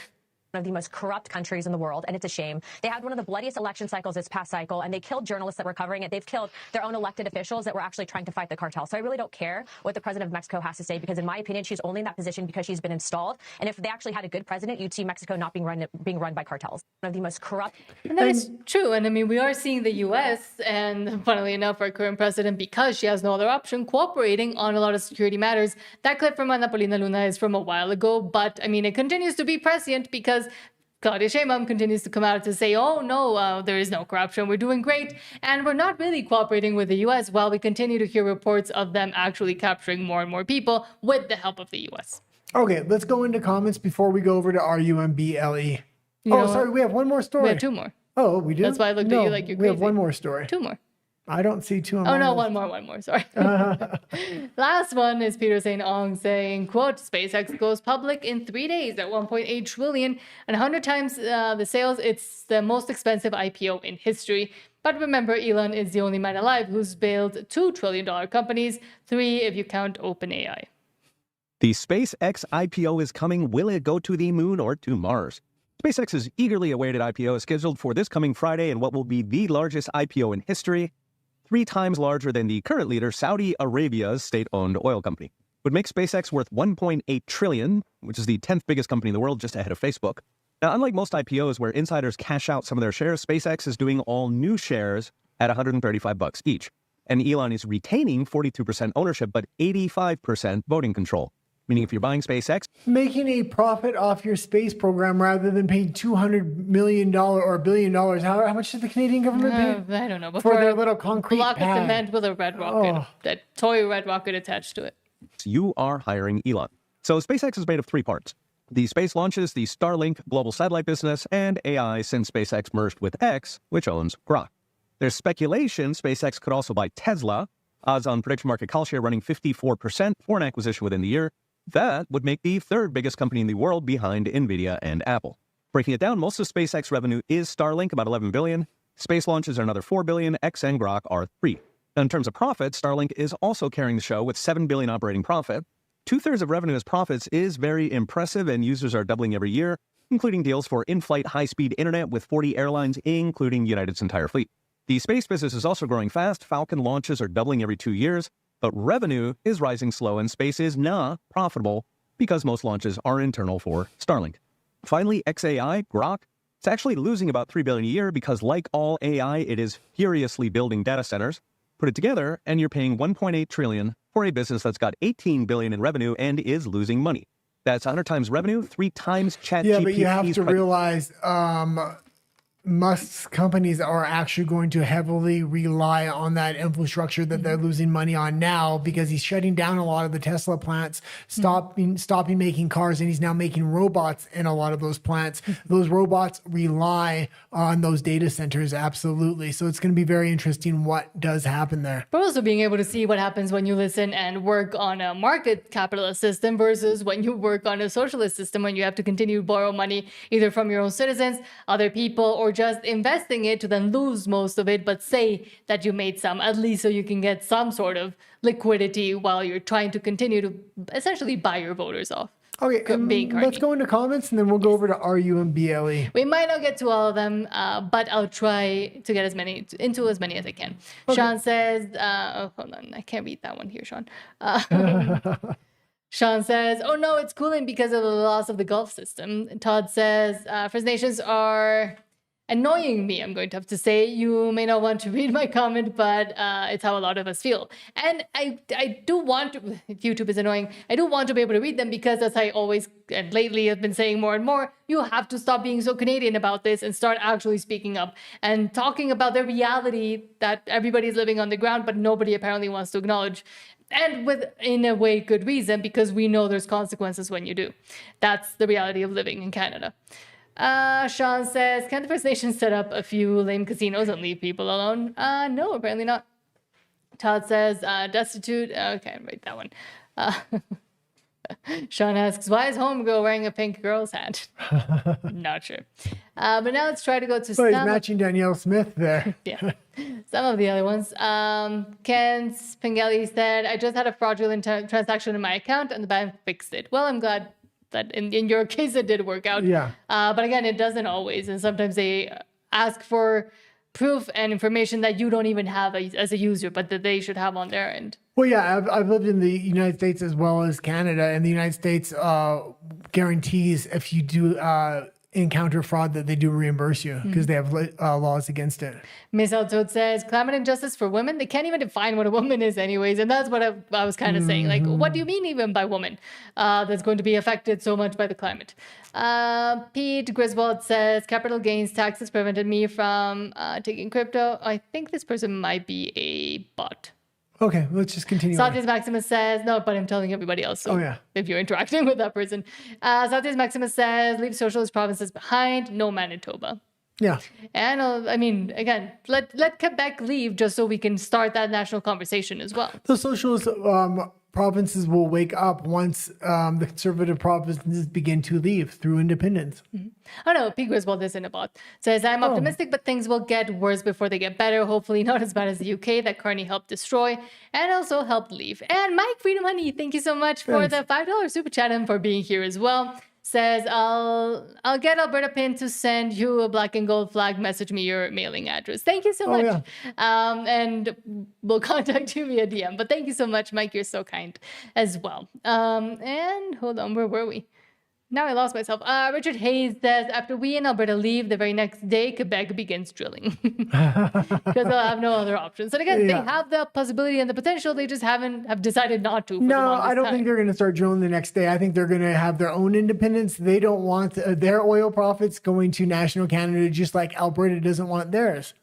S4: One of the most corrupt countries in the world, and it's a shame. They had one of the bloodiest election cycles this past cycle, and they killed journalists that were covering it. They've killed their own elected officials that were actually trying to fight the cartel. So I really don't care what the president of Mexico has to say, because in my opinion, she's only in that position because she's been installed. And if they actually had a good president, you'd see Mexico not being run by cartels. One of the most corrupt.
S1: And that is true. And I mean, we are seeing the U.S. and funnily enough, our current president, because she has no other option, cooperating on a lot of security matters. That clip from Ana Paulina Luna is from a while ago, but I mean, it continues to be prescient because Claudia Sheinbaum continues to come out to say, oh, no, there is no corruption. We're doing great. And we're not really cooperating with the U.S. while we continue to hear reports of them actually capturing more and more people with the help of the U.S.
S2: Okay, let's go into comments before we go over to RUMBLE. Sorry, we have one more story.
S1: We have two more.
S2: Oh, we do?
S1: That's why I looked at you like you're
S2: we
S1: crazy.
S2: have one more story.
S1: Two more.
S2: I don't see two on
S1: Oh,
S2: my
S1: no,
S2: list.
S1: one more. Sorry. Last one is Peter St. Ong saying, quote, SpaceX goes public in 3 days at 1.8 trillion and 100 times the sales. It's the most expensive IPO in history. But remember, Elon is the only man alive who's built $2 trillion companies, 3 if you count OpenAI.
S12: The SpaceX IPO is coming. Will it go to the moon or to Mars? SpaceX's eagerly awaited IPO is scheduled for this coming Friday in what will be the largest IPO in history, 3 times larger than the current leader, Saudi Arabia's state-owned oil company. Would make SpaceX worth $1.8 trillion, which is the 10th biggest company in the world, just ahead of Facebook. Now, unlike most IPOs where insiders cash out some of their shares, SpaceX is doing all new shares at $135 each. And Elon is retaining 42% ownership, but 85% voting control. Meaning if you're buying SpaceX,
S2: making a profit off your space program rather than paying $200 million or $1 billion. How much did the Canadian government pay?
S1: I don't know. But
S2: for their little concrete
S1: block
S2: pad.
S1: of cement with a red rocket, that toy red rocket attached to it.
S12: you are hiring Elon. So SpaceX is made of 3 parts. The space launches, the Starlink global satellite business, and AI since SpaceX merged with X, which owns Grok. There's speculation SpaceX could also buy Tesla. Odds on prediction market call share running 54% for an acquisition within the year. That would make the 3rd biggest company in the world behind NVIDIA and Apple. Breaking it down, most of SpaceX revenue is Starlink, about $11 billion. Space launches are another $4 billion. X and Grok are $3 billion. In terms of profit, Starlink is also carrying the show with $7 billion operating profit. 2/3 of revenue as profits is very impressive, and users are doubling every year, including deals for in-flight high-speed internet with 40 airlines, including United's entire fleet. The space business is also growing fast. Falcon launches are doubling every 2 years. But revenue is rising slow, and space is not profitable because most launches are internal for Starlink. Finally, XAI, Grok, it's actually losing about $3 billion a year because, like all AI, it is furiously building data centers. Put it together, and you're paying $1.8 trillion for a business that's got $18 billion in revenue and is losing money. That's 100 times revenue, 3 times ChatGPT's.
S2: Yeah, but you have to realize Musk's companies are actually going to heavily rely on that infrastructure that they're losing money on now because he's shutting down a lot of the Tesla plants, stopping making cars, and he's now making robots in a lot of those plants. Those robots rely on those data centers, absolutely. So it's going to be very interesting what does happen there.
S1: But also being able to see what happens when you listen and work on a market capitalist system versus when you work on a socialist system, when you have to continue to borrow money either from your own citizens, other people, or just investing it to then lose most of it, but say that you made some, at least so you can get some sort of liquidity while you're trying to continue to essentially buy your voters off.
S2: Okay, let's go into comments and then we'll go over to RUMBLE.
S1: We might not get to all of them, but I'll try to get into as many as I can. Okay. Sean says, hold on, I can't read that one here, Sean. Sean says, oh no, it's cooling because of the loss of the Gulf system. Todd says, First Nations are annoying me, I'm going to have to say. You may not want to read my comment, but it's how a lot of us feel. And I do want to, YouTube is annoying, I do want to be able to read them because, as I always and lately have been saying more and more, you have to stop being so Canadian about this and start actually speaking up and talking about the reality that everybody's living on the ground, but nobody apparently wants to acknowledge. And with, in a way, good reason, because we know there's consequences when you do. That's the reality of living in Canada. Sean says, can the First Nations set up a few lame casinos and leave people alone? No, apparently not. Todd says, destitute. Okay, write that one. Sean asks, why is Homegirl wearing a pink girl's hat? Not sure. But now let's try to go to
S2: he's matching Danielle Smith there.
S1: Yeah. Some of the other ones. Ken Spingelli said, I just had a fraudulent transaction in my account and the bank fixed it. Well, I'm glad that in your case it did work out.
S2: Yeah.
S1: But again, it doesn't always. And sometimes they ask for proof and information that you don't even have as a user, but that they should have on their end.
S2: Well, yeah, I've lived in the United States as well as Canada, and the United States guarantees if you do encounter fraud that they do reimburse you because they have laws against it.
S1: Miss Toad says, climate injustice for women? They can't even define what a woman is anyways. And that's what I was kind of saying. Like, what do you mean even by woman that's going to be affected so much by the climate? Pete Griswold says, capital gains taxes prevented me from taking crypto. I think this person might be a bot.
S2: Okay, let's just continue.
S1: Satis Maximus says, no, but I'm telling everybody else. So if you're interacting with that person. Satis Maximus says, leave socialist provinces behind, no Manitoba.
S2: Yeah.
S1: And I mean, again, let Quebec leave just so we can start that national conversation as well.
S2: The socialist provinces will wake up once the conservative provinces begin to leave through independence.
S1: Oh no, P. Griswold isn't a bot. Says, I'm optimistic, but things will get worse before they get better. Hopefully not as bad as the UK that Carney helped destroy and also helped leave. And Mike Freedom Honey, thank you so much for the $5 super chat and for being here as well. Says, I'll get Alberta Pin to send you a black and gold flag. Message me your mailing address. Thank you so much. And we'll contact you via DM. But thank you so much, Mike. You're so kind as well. And hold on, where were we? Now I lost myself. Richard Hayes says, after we in Alberta leave, the very next day, Quebec begins drilling. Because they'll have no other options. And again, they have the possibility and the potential. They just have decided not to.
S2: No, I don't think they're going to start drilling the next day. I think they're going to have their own independence. They don't want their oil profits going to national Canada, just like Alberta doesn't want theirs.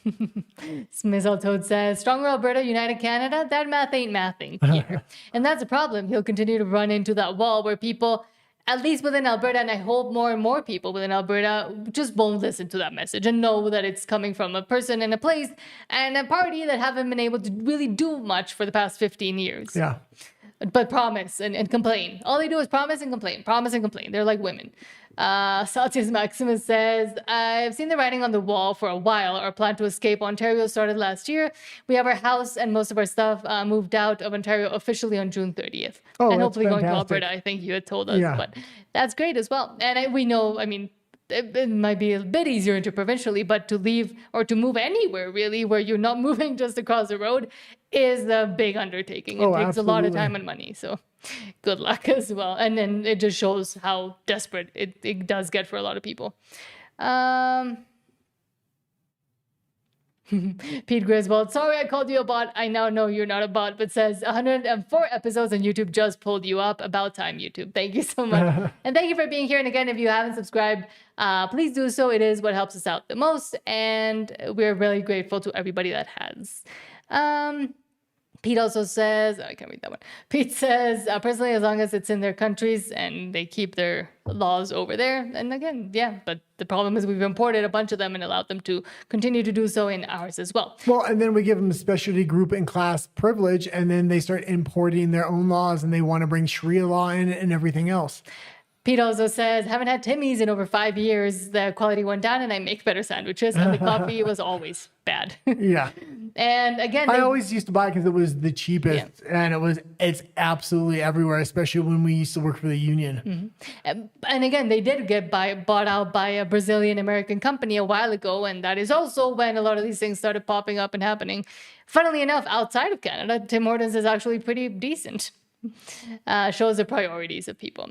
S1: Smizzle Toad says, stronger Alberta, united Canada. That math ain't mathing, Pierre. And that's a problem. He'll continue to run into that wall where people, at least within Alberta, and I hope more and more people within Alberta just won't listen to that message and know that it's coming from a person and a place and a party that haven't been able to really do much for the past 15 years.
S2: Yeah.
S1: But promise and complain. All they do is promise and complain. Promise and complain. They're like women. Celsius Maximus says, I've seen the writing on the wall for a while. Our plan to escape Ontario started last year. We have our house and most of our stuff moved out of Ontario officially on June 30th. And hopefully going to Alberta, I think you had told us. Yeah. But that's great as well. And we know, I mean, it might be a bit easier interprovincially, but to leave or to move anywhere really where you're not moving just across the road is a big undertaking. It takes a lot of time and money. So good luck as well. And then it just shows how desperate it does get for a lot of people. Pete Griswold, sorry I called you a bot. I now know you're not a bot, but says 104 episodes on YouTube just pulled you up. About time, YouTube. Thank you so much. And thank you for being here. And again, if you haven't subscribed, please do so. It is what helps us out the most. And we're really grateful to everybody that has. Pete also says, I can't read that one. Pete says, personally, as long as it's in their countries and they keep their laws over there. And again, yeah, but the problem is we've imported a bunch of them and allowed them to continue to do so in ours as well.
S2: Well, and then we give them a specialty group and class privilege, and then they start importing their own laws and they want to bring Sharia law in it and everything else.
S1: Pete also says, haven't had Timmy's in over 5 years. The quality went down and I make better sandwiches. And the coffee was always bad.
S2: Yeah.
S1: And again,
S2: I always used to buy it because it was the cheapest. Yeah. And it's absolutely everywhere, especially when we used to work for the union.
S1: Mm-hmm. And again, they did get bought out by a Brazilian American company a while ago. And that is also when a lot of these things started popping up and happening. Funnily enough, outside of Canada, Tim Hortons is actually pretty decent. Shows the priorities of people.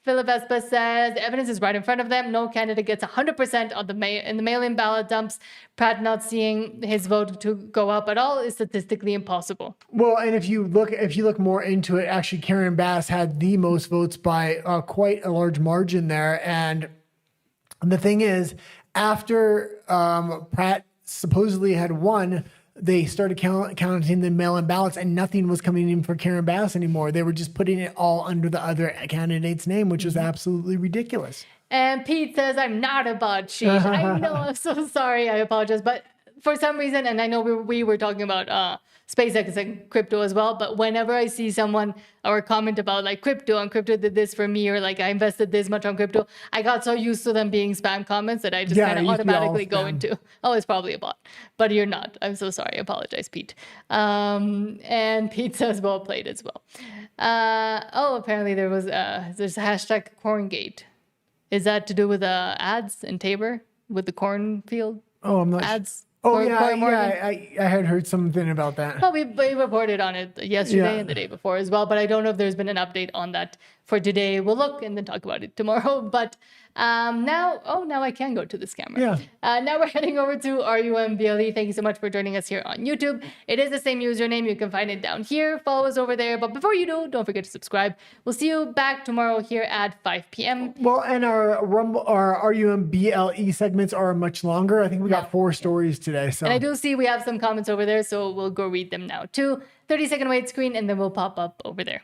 S1: Philip Espa says the evidence is right in front of them. No candidate gets 100% of in the mail-in ballot dumps. Pratt not seeing his vote to go up at all is statistically impossible.
S2: Well, and if you look more into it, actually, Karen Bass had the most votes by quite a large margin there. And the thing is, after Pratt supposedly had won, they started counting the mail-in ballots, and nothing was coming in for Karen Bass anymore. They were just putting it all under the other candidate's name, which was absolutely ridiculous.
S1: And Pete says, I'm not a bot sheet. I know, I'm so sorry. I apologize. But for some reason, and I know we were talking about SpaceX and crypto as well, but whenever I see someone or comment about like crypto and crypto did this for me, or like I invested this much on crypto, I got so used to them being spam comments that I just kind of automatically go into, oh, it's probably a bot. But you're not. I'm so sorry. I apologize, Pete. And Pete says, well played as well. Apparently there's a hashtag Corngate. Is that to do with ads in Tabor with the cornfield?
S2: Oh, I'm not
S1: ads.
S2: Oh, I had heard something about that.
S1: Well, we reported on it yesterday and the day before as well, but I don't know if there's been an update on that for today. We'll look and then talk about it tomorrow. But now I can go to this camera. Now we're heading over to RUMBLE. Thank you so much for joining us here on YouTube. It is the same username. You can find it down here. Follow us over there. But before you do, don't forget to subscribe. We'll see you back tomorrow here at 5 p.m.
S2: Well, and our RUMBLE segments are much longer. I think we got 4 stories today. So.
S1: And I do see we have some comments over there, so we'll go read them now too. 30-second wait screen, and then we'll pop up over there.